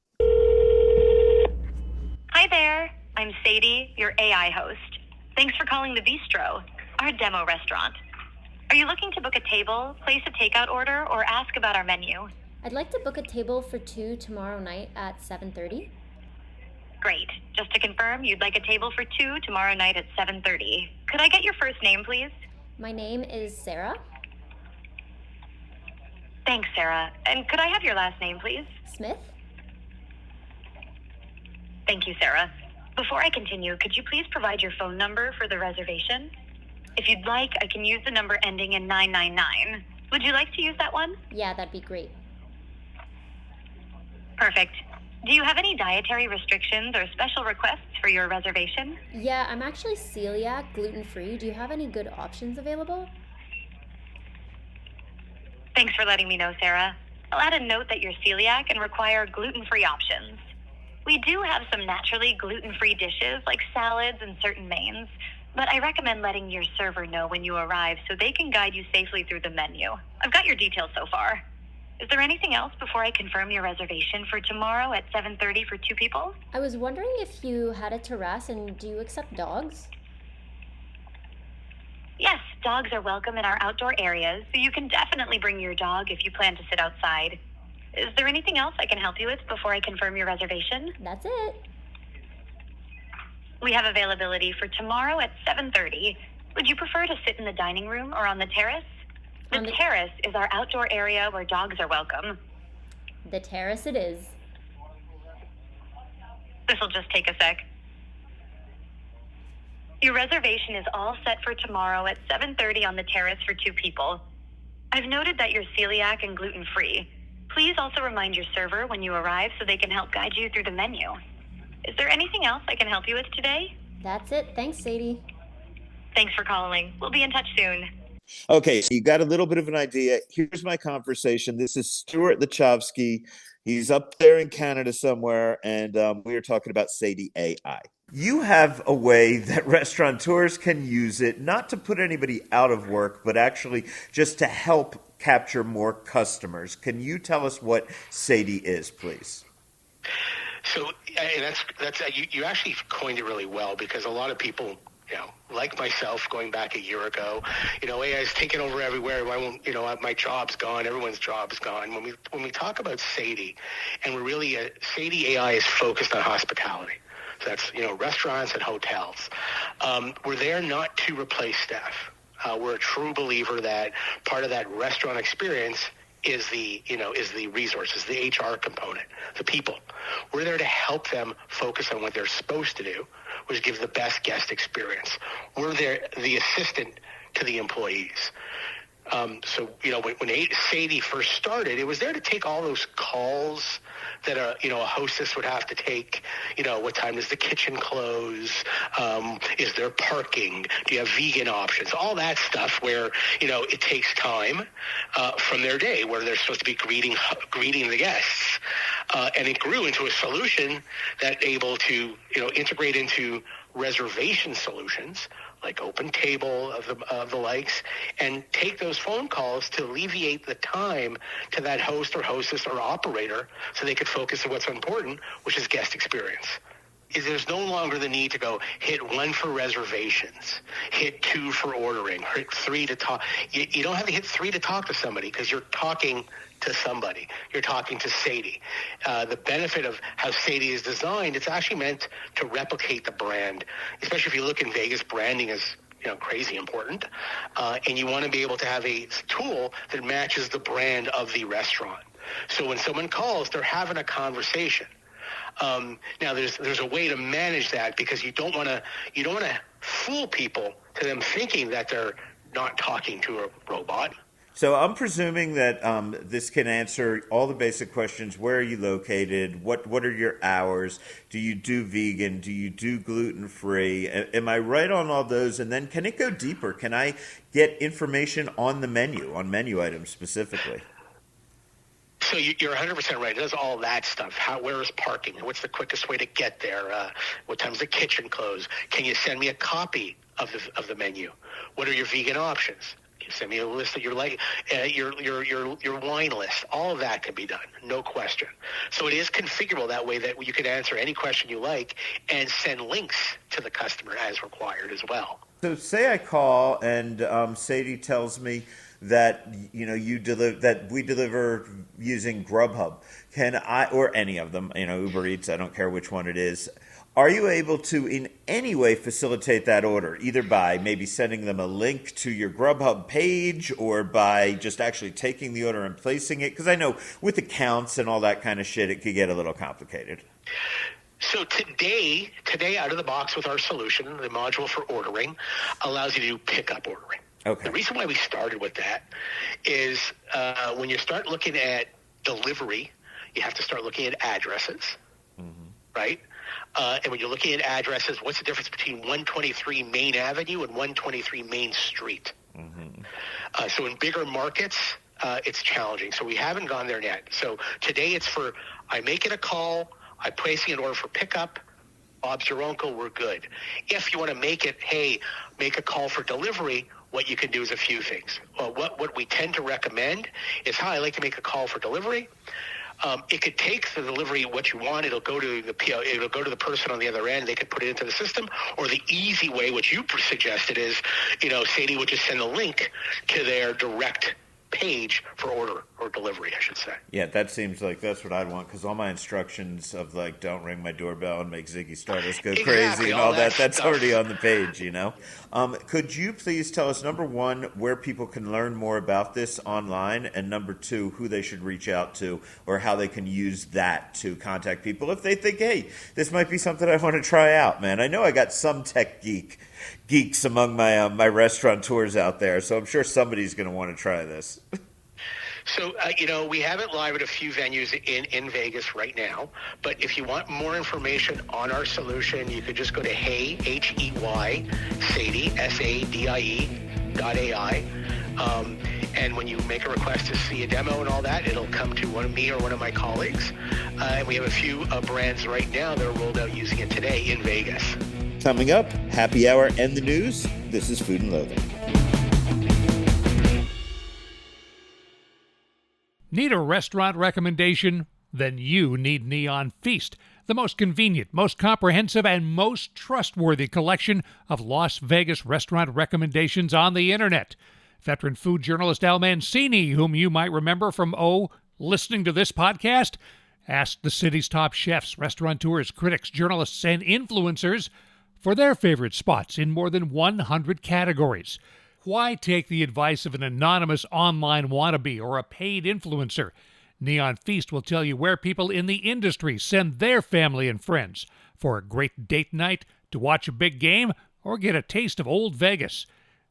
Hi there. I'm Sadie, your AI host. Thanks for calling the Bistro, our demo restaurant. Are you looking to book a table, place a takeout order, or ask about our menu? I'd like to book a table for 2 tomorrow night at 7:30. Great. Just to confirm, you'd like a table for 2 tomorrow night at 7:30. Could I get your first name, please? My name is Sarah. Thanks, Sarah. And could I have your last name, please? Smith. Thank you, Sarah. Before I continue, could you please provide your phone number for the reservation? If you'd like, I can use the number ending in 999. Would you like to use that one? Yeah, that'd be great. Perfect. Do you have any dietary restrictions or special requests for your reservation? Yeah, I'm actually celiac, gluten-free. Do you have any good options available? Thanks for letting me know, Sarah. I'll add a note that you're celiac and require gluten-free options. We do have some naturally gluten-free dishes like salads and certain mains, but I recommend letting your server know when you arrive so they can guide you safely through the menu. I've got your details so far. Is there anything else before I confirm your reservation for tomorrow at 7:30 for 2 people? I was wondering if you had a terrace and do you accept dogs? Yes, dogs are welcome in our outdoor areas, so you can definitely bring your dog if you plan to sit outside. Is there anything else I can help you with before I confirm your reservation? That's it. We have availability for tomorrow at 7:30. Would you prefer to sit in the dining room or on the terrace? The terrace is our outdoor area where dogs are welcome. The terrace it is. This'll just take a sec. Your reservation is all set for tomorrow at 7:30 on the terrace for 2 people. I've noted that you're celiac and gluten-free. Please also remind your server when you arrive so they can help guide you through the menu. Is there anything else I can help you with today? That's it. Thanks, Sadie. Thanks for calling. We'll be in touch soon. Okay, so you got a little bit of an idea. Here's my conversation. This is Stuart Lachowski. He's up there in Canada somewhere, and we are talking about Sadie AI. You have a way that restaurateurs can use it, not to put anybody out of work, but actually just to help capture more customers. Can you tell us what Sadie is, please? So you actually coined it really well, because a lot of people, like myself, going back a year ago, AI's taken over everywhere. I won't, my job's gone. Everyone's job's gone. When we talk about Sadie, and we're really Sadie AI is focused on hospitality. So that's restaurants and hotels. We're there not to replace staff. We're a true believer that part of that restaurant experience is the resources, the HR component, the people. We're there to help them focus on what they're supposed to do, which gives the best guest experience. We're there, the assistant to the employees. When Sadie first started, it was there to take all those calls that a hostess would have to take. What time does the kitchen close? Is there parking? Do you have vegan options? All that stuff where, it takes time from their day where they're supposed to be greeting the guests. And it grew into a solution that able to, integrate into reservation solutions like Open Table of the likes, and take those phone calls to alleviate the time to that host or hostess or operator so they could focus on what's important, which is guest experience. There's no longer the need to go hit 1 for reservations, hit 2 for ordering, hit 3 to talk. You don't have to hit 3 to talk to somebody, because you're talking to somebody. You're talking to Sadie. The benefit of how Sadie is designed, it's actually meant to replicate the brand, especially if you look in Vegas, branding is crazy important. And you want to be able to have a tool that matches the brand of the restaurant. So when someone calls, they're having a conversation. Now there's a way to manage that, because you don't want to fool people to them thinking that they're not talking to a robot. So I'm presuming that this can answer all the basic questions. Where are you located? What are your hours? Do you do vegan? Do you do gluten-free? Am I right on all those? And then can it go deeper? Can I get information on the menu, on menu items specifically? So you're 100% right. It does all that stuff. Where is parking? What's the quickest way to get there? What time's the kitchen close? Can you send me a copy of the menu? What are your vegan options? Can you send me a list of your wine list? All of that can be done, no question. So it is configurable that way that you can answer any question you like and send links to the customer as required as well. So say I call and Sadie tells me that we deliver using Grubhub. Can I, or any of them, Uber Eats, I don't care which one it is. Are you able to in any way facilitate that order, either by maybe sending them a link to your Grubhub page or by just actually taking the order and placing it? Because I know with accounts and all that kind of shit, it could get a little complicated. So today, out of the box with our solution, the module for ordering allows you to do pickup ordering. Okay. The reason why we started with that is when you start looking at delivery, you have to start looking at addresses, right? And when you're looking at addresses, what's the difference between 123 Main Avenue and 123 Main Street? So in bigger markets, it's challenging. So we haven't gone there yet. So today it's I make it a call, I'm placing an order for pickup. Bob's your uncle, we're good. If you want to make it, hey, make a call for delivery, what you can do is a few things. Well, what we tend to recommend is, hi, I'd like to make a call for delivery. It could take the delivery what you want. It'll go to the PO. It'll go to the person on the other end. They could put it into the system. Or the easy way, which you suggested, is, Sadie would just send a link to their direct page for order or delivery, I should say. Yeah, that seems like that's what I'd want, because all my instructions of don't ring my doorbell and make Ziggy Stardust go crazy and all that's already on the page, Could you please tell us, number one, where people can learn more about this online, and number two, who they should reach out to or how they can use that to contact people if they think, hey, this might be something I want to try out, man. I know I got some tech geeks among my my restaurateurs out there, so I'm sure somebody's going to want to try this. So, we have it live at a few venues in Vegas right now. But if you want more information on our solution, you could just go to Hey, Sadie, SADIE.ai. And when you make a request to see a demo and all that, it'll come to me or one of my colleagues. And we have a few brands right now that are rolled out using it today in Vegas. Coming up, happy hour and the news. This is Food and Loathing. Need a restaurant recommendation? Then you need Neon Feast, the most convenient, most comprehensive, and most trustworthy collection of Las Vegas restaurant recommendations on the internet. Veteran food journalist Al Mancini, whom you might remember from, listening to this podcast, asked the city's top chefs, restaurateurs, critics, journalists, and influencers for their favorite spots in more than 100 categories. Why take the advice of an anonymous online wannabe or a paid influencer? Neon Feast will tell you where people in the industry send their family and friends for a great date night, to watch a big game, or get a taste of old Vegas.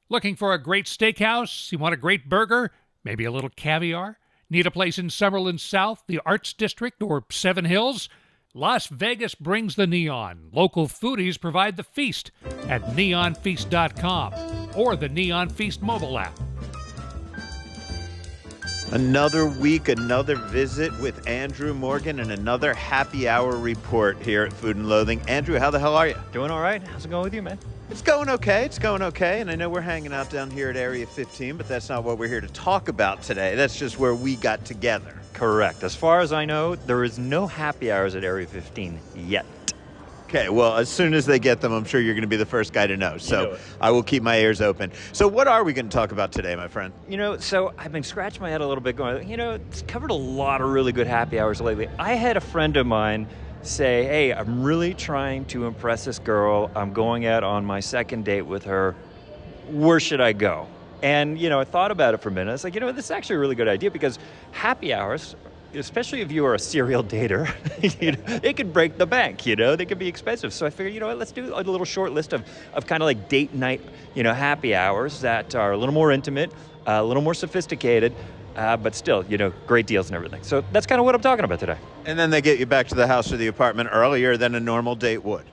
Looking for a great steakhouse? You want a great burger? Maybe a little caviar? Need a place in Summerlin South, the Arts District, or Seven Hills? Las Vegas brings the neon. Local foodies provide the feast at neonfeast.com or the Neon Feast mobile app. Another week, another visit with Andrew Morgan, and another happy hour report here at Food and Loathing. Andrew, how the hell are you? Doing all right. How's it going with you, man? It's going okay. And I know we're hanging out down here at Area 15, but that's not what we're here to talk about today. That's just where we got together. Correct. As far as I know, there is no happy hours at Area 15 yet. Okay, well, as soon as they get them, I'm sure you're going to be the first guy to know. So I will keep my ears open. So what are we going to talk about today, my friend? So I've been scratching my head a little bit going, it's covered a lot of really good happy hours lately. I had a friend of mine say, hey, I'm really trying to impress this girl. I'm going out on my second date with her. Where should I go? And, I thought about it for a minute. I was like, this is actually a really good idea, because happy hours, especially if you are a serial dater, it could break the bank, they could be expensive. So I figured, let's do a little short list of kind of like date night, happy hours that are a little more intimate, a little more sophisticated, but still, great deals and everything. So that's kind of what I'm talking about today. And then they get you back to the house or the apartment earlier than a normal date would.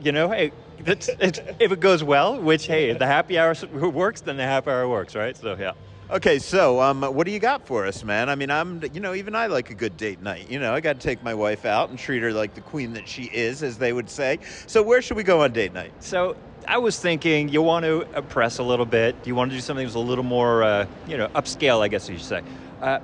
Hey, if it goes well, which, hey, if the happy hour works, then the happy hour works, right? So, yeah. Okay, so what do you got for us, man? I mean, even I like a good date night. I got to take my wife out and treat her like the queen that she is, as they would say. So where should we go on date night? So I was thinking, you want to impress a little bit. You want to do something that's a little more, upscale, I guess you should say.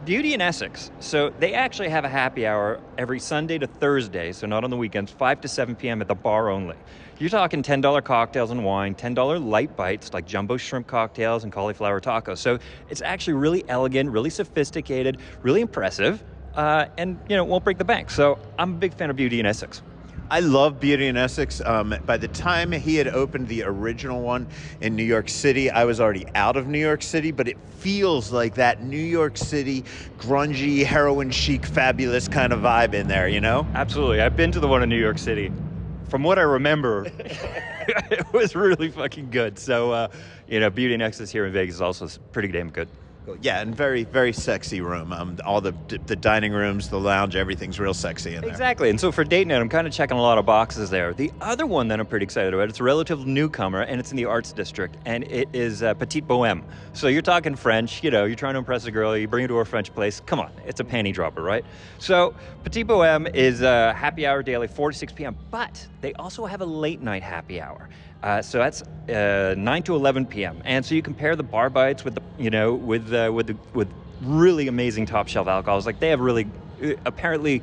Beauty in Essex. So they actually have a happy hour every Sunday to Thursday, so not on the weekends, 5 to 7 p.m. at the bar only. You're talking $10 cocktails and wine, $10 light bites like jumbo shrimp cocktails and cauliflower tacos. So it's actually really elegant, really sophisticated, really impressive, and won't break the bank. So I'm a big fan of Beauty in Essex. I love Beauty in Essex. By the time he had opened the original one in New York City, I was already out of New York City, but it feels like that New York City, grungy, heroin chic, fabulous kind of vibe in there, Absolutely. I've been to the one in New York City. From what I remember, it was really fucking good. So, Beauty in Essex here in Vegas is also pretty damn good. Cool. Yeah, and very, very sexy room. All the dining rooms, the lounge, everything's real sexy in there. Exactly. And so for date night, I'm kind of checking a lot of boxes there. The other one that I'm pretty excited about, it's a relative newcomer, and it's in the Arts District, and it is Petite Bohème. So you're talking French, you're trying to impress a girl, you bring her to a French place. Come on, it's a panty dropper, right? So Petite Bohème is happy hour daily, 4 to 6 p.m., but they also have a late night happy hour. So that's 9 to 11 p.m. And so you compare the bar bites with with really amazing top shelf alcohols. Like they have really, apparently,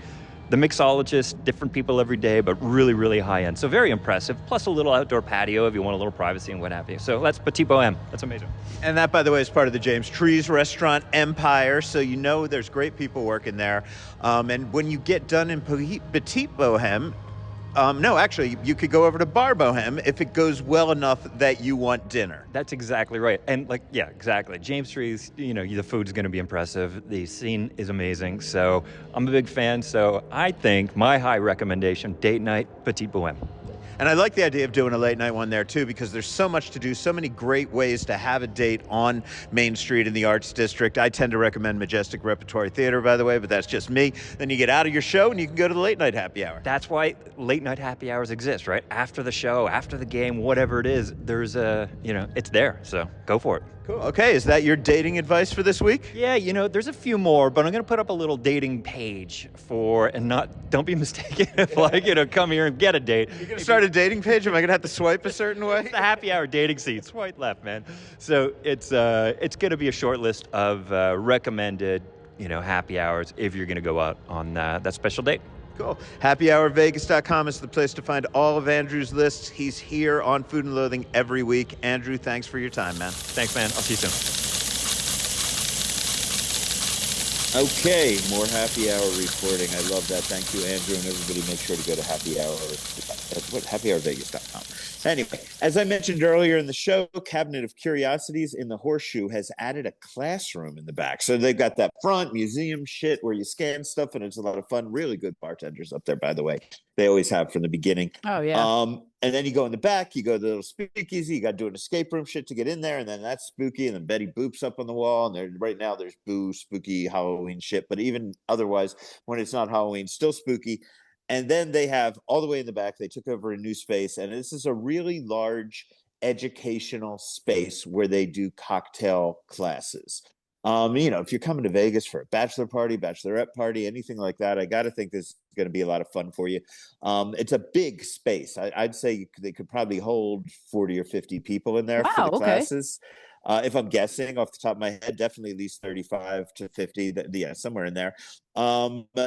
the mixologists, different people every day, but really, really high end. So very impressive. Plus a little outdoor patio if you want a little privacy and what have you. So that's Petite Bohème. That's amazing. And that, by the way, is part of the James Trees restaurant empire. So there's great people working there. And when you get done in Petite Bohème, no, actually, you could go over to Bar Bohème if it goes well enough that you want dinner. That's exactly right. And exactly. James Trees, the food's going to be impressive. The scene is amazing. So I'm a big fan. So I think my high recommendation, date night, Petite Bohème. And I like the idea of doing a late night one there too, because there's so much to do, so many great ways to have a date on Main Street in the Arts District. I tend to recommend Majestic Repertory Theater, by the way, but that's just me. Then you get out of your show and you can go to the late night happy hour. That's why late night happy hours exist, right? After the show, after the game, whatever it is, there's it's there. So go for it. Cool. Okay, is that your dating advice for this week? Yeah, there's a few more, but I'm going to put up a little dating page don't be mistaken if come here and get a date. You're going to start a dating page? Am I going to have to swipe a certain way? It's the happy hour dating scene. Swipe left, man. So it's going to be a short list of recommended, happy hours if you're going to go out on that special date. Cool. HappyHourVegas.com is the place to find all of Andrew's lists. He's here on Food and Loathing every week. Andrew, thanks for your time, man. Thanks, man. I'll see you soon. Okay, more happy hour reporting. I love that. Thank you, Andrew, and everybody make sure to go to happyhourvegas.com. Anyway, as I mentioned earlier in the show, Cabinet of Curiosities in the Horseshoe has added a classroom in the back. So they've got that front museum shit where you scan stuff, and it's a lot of fun. Really good bartenders up there, by the way. They always have from the beginning. Oh, yeah. And then you go in the back, you go to the little speakeasy, you got to do an escape room shit to get in there, and then that's spooky, and then Betty Boop's up on the wall, and right now there's spooky Halloween shit, but even otherwise, when it's not Halloween, still spooky. And then they have, all the way in the back, they took over a new space, and this is a really large educational space where they do cocktail classes. If you're coming to Vegas for a bachelor party, bachelorette party, anything like that, I got to think this is going to be a lot of fun for you. It's a big space. I'd say they could probably hold 40 or 50 people in there for the classes. If I'm guessing off the top of my head, definitely at least 35 to 50, somewhere in there.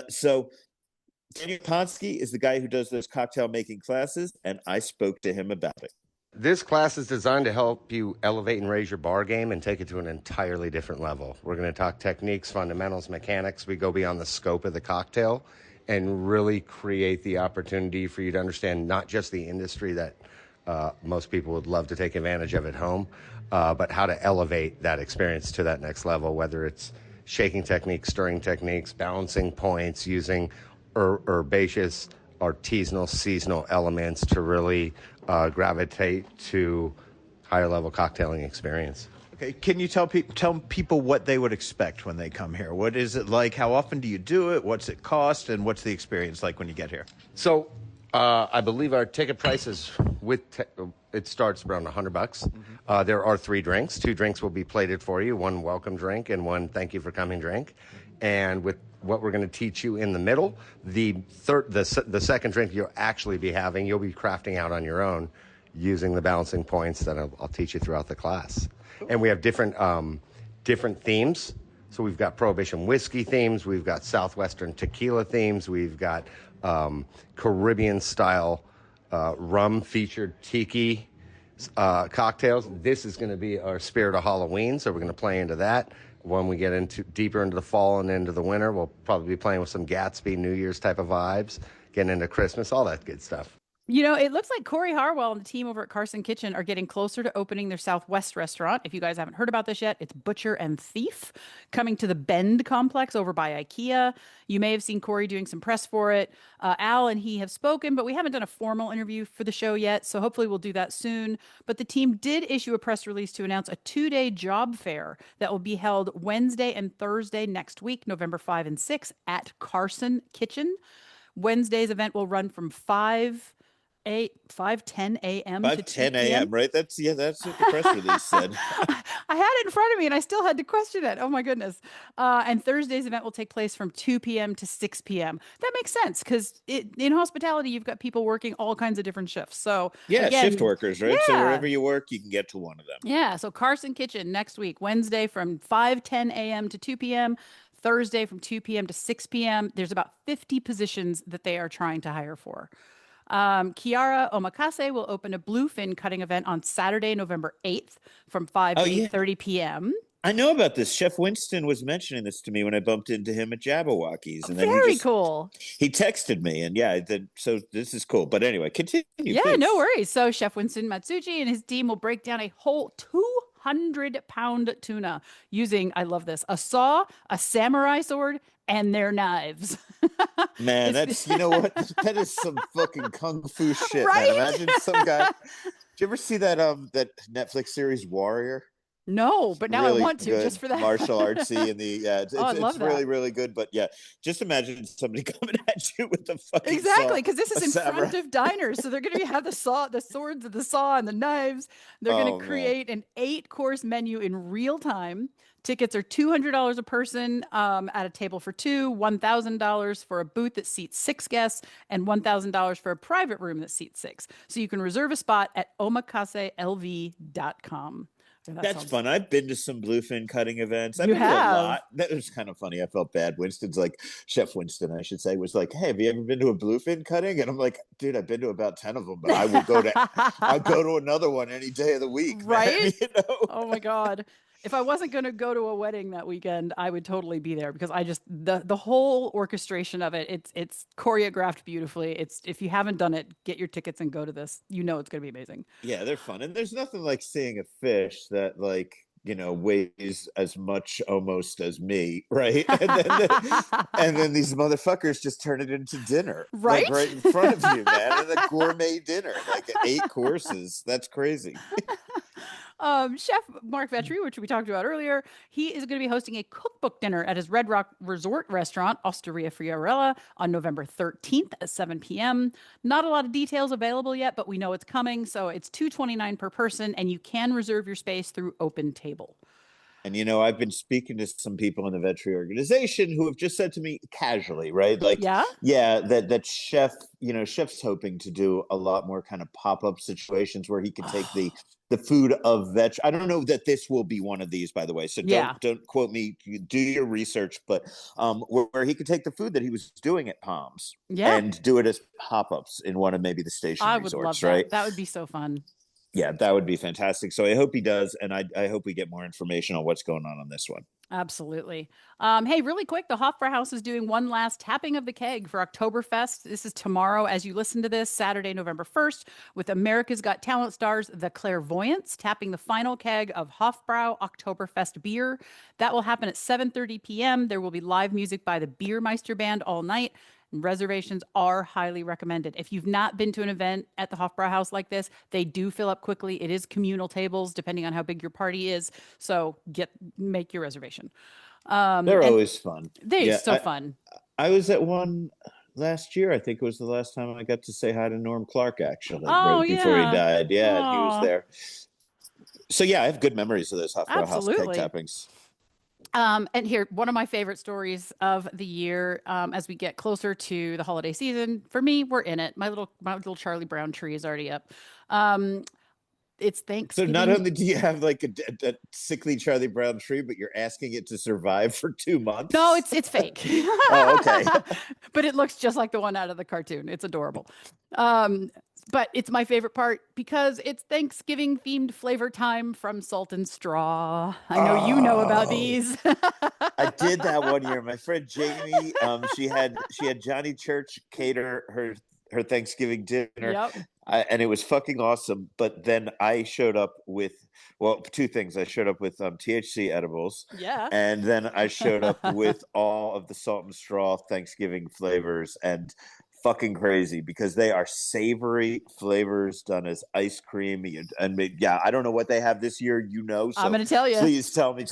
So Daniel Ponsky is the guy who does those cocktail making classes, and I spoke to him about it. This class is designed to help you elevate and raise your bar game and take it to an entirely different level. We're going to talk techniques, fundamentals, mechanics. We go beyond the scope of the cocktail and really create the opportunity for you to understand not just the industry that most people would love to take advantage of at home, but how to elevate that experience to that next level, whether it's shaking techniques, stirring techniques, balancing points, using herbaceous, artisanal, seasonal elements to really gravitate to higher level cocktailing experience. Okay, can you tell people what they would expect when they come here? What is it like? How often do you do it? What's it cost? And what's the experience like when you get here? So I believe our ticket price is it starts around $100. Mm-hmm. There are 3 drinks. 2 drinks will be plated for you, 1 welcome drink and 1 thank you for coming drink. And with what we're going to teach you in the middle, the second drink you'll actually be having, you'll be crafting out on your own using the balancing points that I'll teach you throughout the class. And we have different themes. So we've got Prohibition whiskey themes, we've got Southwestern tequila themes, we've got Caribbean style rum featured tiki cocktails. This is going to be our Spirit of Halloween, so we're going to play into that. When we get deeper into the fall and into the winter, we'll probably be playing with some Gatsby New Year's type of vibes, getting into Christmas, all that good stuff. You know, it looks like Corey Harwell and the team over at Carson Kitchen are getting closer to opening their Southwest restaurant. If you guys haven't heard about this yet, it's Butcher and Thief coming to the Bend complex over by IKEA. You may have seen Corey doing some press for it. Al and he have spoken, but we haven't done a formal interview for the show yet. So hopefully we'll do that soon. But the team did issue a press release to announce a 2-day job fair that will be held Wednesday and Thursday next week, November 5 and 6 at Carson Kitchen. Wednesday's event will run from 5:10 a.m. to 2 5:10 p.m. a.m. Right? That's what the press release said. I had it in front of me and I still had to question it. Oh my goodness. And Thursday's event will take place from 2 p.m. to 6 p.m. That makes sense because in hospitality, you've got people working all kinds of different shifts. So yeah, again, shift workers, right? So wherever you work, you can get to one of them. Yeah. So Carson Kitchen next week, Wednesday from 5:10 a.m. to 2 p.m. Thursday from 2 p.m. to 6 p.m. There's about 50 positions that they are trying to hire for. Kiara Omakase will open a bluefin cutting event on Saturday, November 8th from 5 to 8:30 p.m. I know about this. Chef Winston was mentioning this to me when I bumped into him at Jabberwockies. And then Very cool. He texted me, and so this is cool. But anyway, continue. Yeah, please. no worries. So Chef Winston Matsuji and his team will break down a whole 200-pound tuna using, I love this, a saw, a samurai sword, and their knives. Man, that's, you know what? That is some fucking kung fu shit, Right? man. Imagine some guy. Did you ever see that that Netflix series Warrior? No, but now really I want to good, just for that. martial artsy and it's really, really good. But yeah, just imagine somebody coming at you with the fucking Exactly, because this is in samurai. front of diners, so they're going to have the swords, and the saw, and the knives. They're going to create an 8-course menu in real time. Tickets are $200 a person at a table for two, $1,000 for a booth that seats 6 guests, and $1,000 for a private room that seats 6. So you can reserve a spot at omakaselv.com. That's fun. I've been to some bluefin cutting events. I've You been to a have? lot. That was kind of funny. I felt bad. Winston's like, Chef Winston, I should say, was like, "Hey, have you ever been to a bluefin cutting?" And I'm like, "Dude, I've been to about 10 of them, but I will go to I'll go to another one any day of the week." Right? Man, you know? Oh my God. If I wasn't going to go to a wedding that weekend, I would totally be there because I just the whole orchestration of it, it's choreographed beautifully. It's if you haven't done it, get your tickets and go to this. You know it's going to be amazing. Yeah, they're fun. And there's nothing like seeing a fish that weighs as much almost as me, right? And then these motherfuckers just turn it into dinner, right? Like right in front of you, man. And a gourmet dinner, like 8 courses. That's crazy. Chef Mark Vetri, which we talked about earlier, he is going to be hosting a cookbook dinner at his Red Rock Resort restaurant, Osteria Fiorella, on November 13th at 7 p.m. Not a lot of details available yet, but we know it's coming. So it's $229 per person, and you can reserve your space through Open Table. And, I've been speaking to some people in the Vetri organization who have just said to me casually, right? Like, that chef's hoping to do a lot more kind of pop-up situations where he can take the food of I don't know that this will be one of these, by the way. So don't quote me. You do your research, but where he could take the food that he was doing at Palms and do it as pop-ups in one of maybe the station resorts, would love that. right? That would be so fun. Yeah, that would be fantastic. So I hope he does, and I hope we get more information on what's going on this one. Absolutely. Hey, really quick, the Hofbrauhaus is doing one last tapping of the keg for Oktoberfest. This is tomorrow as you listen to this, Saturday, November 1st, with America's Got Talent stars, the Clairvoyants, tapping the final keg of Hofbrau Oktoberfest beer. That will happen at 7:30 p.m. There will be live music by the Biermeister Band all night. Reservations are highly recommended. If you've not been to an event at the Hofbrauhaus like this, they do fill up quickly. It is communal tables, depending on how big your party is. So make your reservation. They're always fun. They're so fun. I was at one last year. I think it was the last time I got to say hi to Norm Clark, actually, before he died. Yeah, he was there. So yeah, I have good memories of those Hofbrauhaus keg tappings. And here, one of my favorite stories of the year, as we get closer to the holiday season. For me, we're in it. My little Charlie Brown tree is already up. It's Thanksgiving. So not only do you have like a sickly Charlie Brown tree, but you're asking it to survive for 2 months? No, it's fake. Oh, okay. But it looks just like the one out of the cartoon. It's adorable. But it's my favorite part because it's Thanksgiving themed flavor time from Salt and Straw. I know you know about these. I did that one year. My friend Jamie, she had Johnny Church cater her Thanksgiving dinner. Yep. And it was fucking awesome. But then I showed up with, well, two things. I showed up with THC edibles. Yeah. And then I showed up with all of the salt and straw Thanksgiving flavors, and fucking crazy because they are savory flavors done as ice cream. And yeah, I don't know what they have this year, so I'm going to tell you. Please tell me.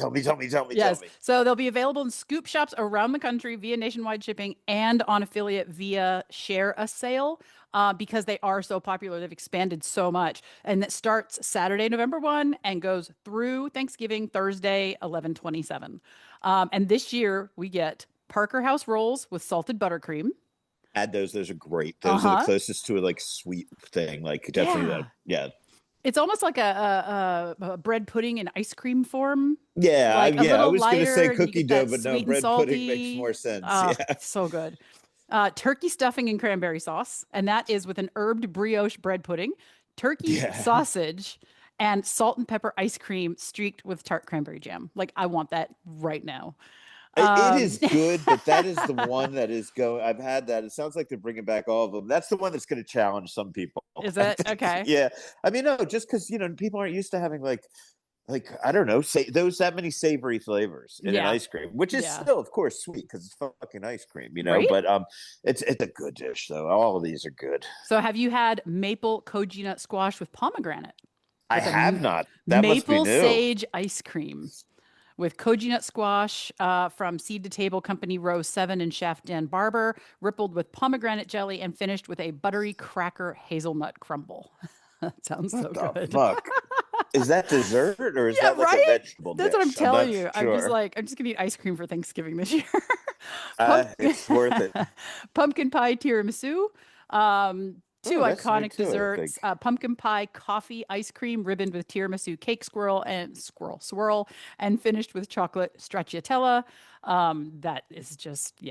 Yes. So they'll be available in scoop shops around the country via nationwide shipping and on affiliate via Share a Sale. Because they are so popular, they've expanded so much. And that starts Saturday, November 1 and goes through Thanksgiving, Thursday, 11/27. And this year we get Parker House rolls with salted buttercream. Add those. Those are great. Those are the closest to a like sweet thing. Like definitely that. It's almost like a bread pudding in ice cream form. Yeah, like I was going to say lighter, cookie dough, but no, bread salty. pudding makes more sense. So good. Turkey stuffing and cranberry sauce, and that is with an herbed brioche bread pudding, turkey sausage, and salt and pepper ice cream streaked with tart cranberry jam. Like, I want that right now. It is good, but that is the one that is going. I've had that. It sounds like they're bringing back all of them. That's the one that's going to challenge some people. Is it? Okay. Yeah. I mean, no, just because, people aren't used to having like I don't know, say that many savory flavors in an ice cream, which is still, of course, sweet because it's fucking ice cream, Right? But it's a good dish though. All of these are good. So, have you had maple koji nut squash with pomegranate? I have not. That maple must be new. sage ice cream with koji nut squash from Seed to Table Company Row 7 in Chef Dan Barber, rippled with pomegranate jelly and finished with a buttery cracker hazelnut crumble. That sounds so good. Fuck. Is that dessert or is that like right? a vegetable That's dish? what I'm telling you. Sure. I'm just gonna eat ice cream for Thanksgiving this year. It's worth it. Pumpkin pie tiramisu. Two that's iconic new too, I desserts: think. pumpkin pie coffee ice cream ribboned with tiramisu cake swirl, and finished with chocolate stracciatella. That is just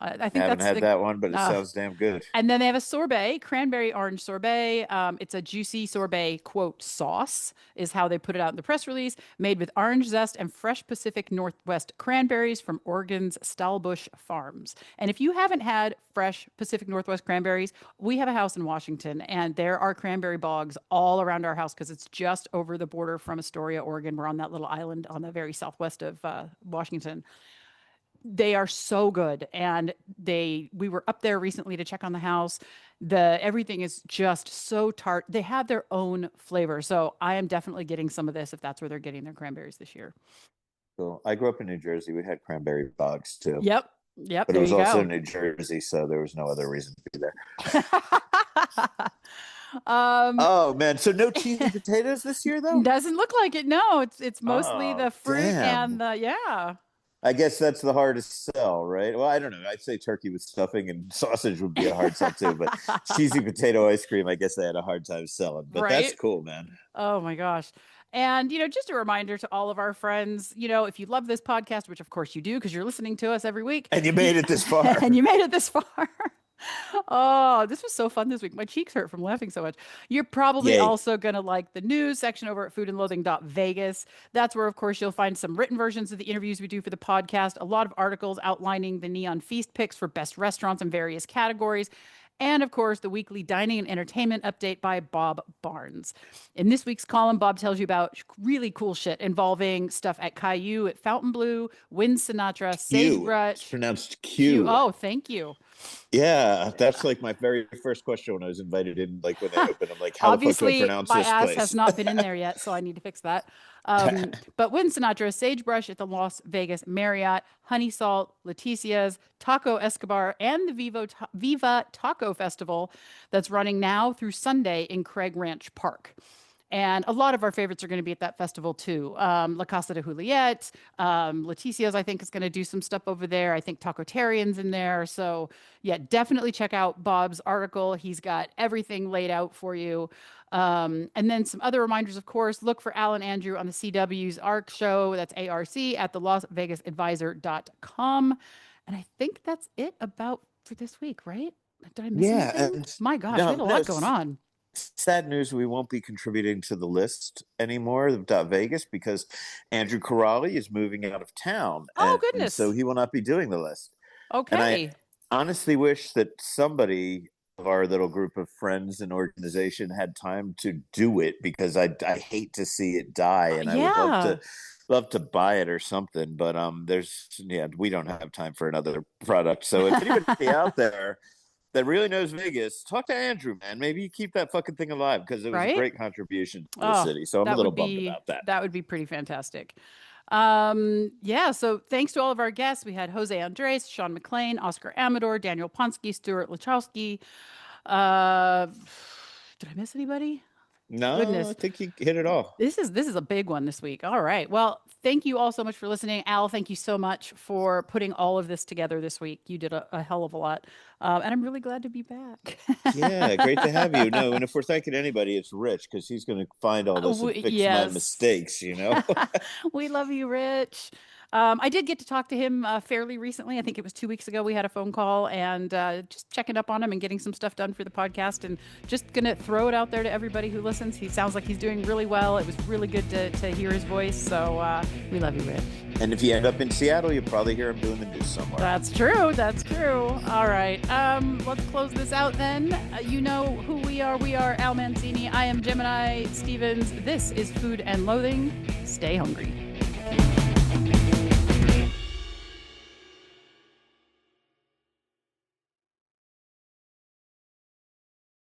I think I haven't that's had that one, but it sounds damn good. And then they have a sorbet, cranberry orange sorbet. It's a juicy sorbet, quote, sauce is how they put it out in the press release, made with orange zest and fresh Pacific Northwest cranberries from Oregon's Stallbush Farms. And if you haven't had fresh Pacific Northwest cranberries, we have a house in Washington, and there are cranberry bogs all around our house because it's just over the border from Astoria, Oregon. We're on that little island on the very southwest of Washington. They are so good, and we were up there recently to check on the house. Everything is just so tart. They have their own flavor, so I am definitely getting some of this if that's where they're getting their cranberries this year. Cool. I grew up in New Jersey. We had cranberry bogs too. Yep. But it was also New Jersey, so there was no other reason to be there. Oh man, so no cheesy potatoes this year though? Doesn't look like it. No, it's mostly the fruit damn. and I guess that's the hardest sell, right? Well, I don't know. I'd say turkey with stuffing and sausage would be a hard sell too, but cheesy potato ice cream, I guess they had a hard time selling. But that's cool, man. Oh my gosh. And, just a reminder to all of our friends, if you love this podcast, which of course you do because you're listening to us every week. And you made it this far. Oh, this was so fun this week. My cheeks hurt from laughing so much. You're probably also going to like the news section over at foodandloathing.vegas. That's where, of course, you'll find some written versions of the interviews we do for the podcast, a lot of articles outlining the Neon Feast picks for best restaurants in various categories, and, of course, the weekly dining and entertainment update by Bob Barnes. In this week's column, Bob tells you about really cool shit involving stuff at Caillou, at Fontainebleau, Wynn Sinatra, Sagebrush. It's pronounced Q. Oh, thank you. Yeah, that's like my very first question when I was invited in, like when they opened. I'm like, how the fuck do I pronounce this place? Obviously, my ass has not been in there yet, so I need to fix that. But Wynn Sinatra, Sagebrush at the Las Vegas Marriott, Honey Salt, Leticia's, Taco Escobar, and the Viva Taco Festival that's running now through Sunday in Craig Ranch Park. And a lot of our favorites are going to be at that festival too. La Casa de Juliet, Leticia's, I think, is going to do some stuff over there. I think Tacotarian's in there. So yeah, definitely check out Bob's article. He's got everything laid out for you. And then some other reminders, of course, look for Alan Andrew on the CW's ARC show. That's ARC at the LasVegasAdvisor.com. And I think that's it for this week, right? Did I miss anything? My gosh, we had a lot going on. Sad news, we won't be contributing to the list anymore of Vegas because Andrew Corrali is moving out of town. Oh, goodness. And so he will not be doing the list. Okay. And I honestly wish that somebody of our little group of friends and organization had time to do it, because I hate to see it die, and I would love to buy it or something, but we don't have time for another product. So if anybody out there that really knows Vegas, talk to Andrew, man. Maybe you keep that fucking thing alive, because it was a great contribution to the city. So I'm a little bummed about that. That would be pretty fantastic. So thanks to all of our guests. We had Jose Andres, Shawn McClain, Oscar Amador, Daniel Ponsky, Stuart Lachowski. Did I miss anybody? No, Goodness. I think you hit it all. This is a big one this week. All right. Well, thank you all so much for listening. Al, thank you so much for putting all of this together this week. You did a hell of a lot. And I'm really glad to be back. Yeah, great to have you. No, and if we're thanking anybody, it's Rich, because he's going to find all this and fix my mistakes, We love you, Rich. I did get to talk to him fairly recently. I think it was 2 weeks ago. We had a phone call and just checking up on him and getting some stuff done for the podcast, and just going to throw it out there to everybody who listens. He sounds like he's doing really well. It was really good to hear his voice. So we love you, Rich. And if you end up in Seattle, you'll probably hear him doing the news somewhere. That's true. That's true. All right. Let's close this out then. You know who we are. We are Al Mancini. I am Gemini Stevens. This is Food and Loathing. Stay hungry.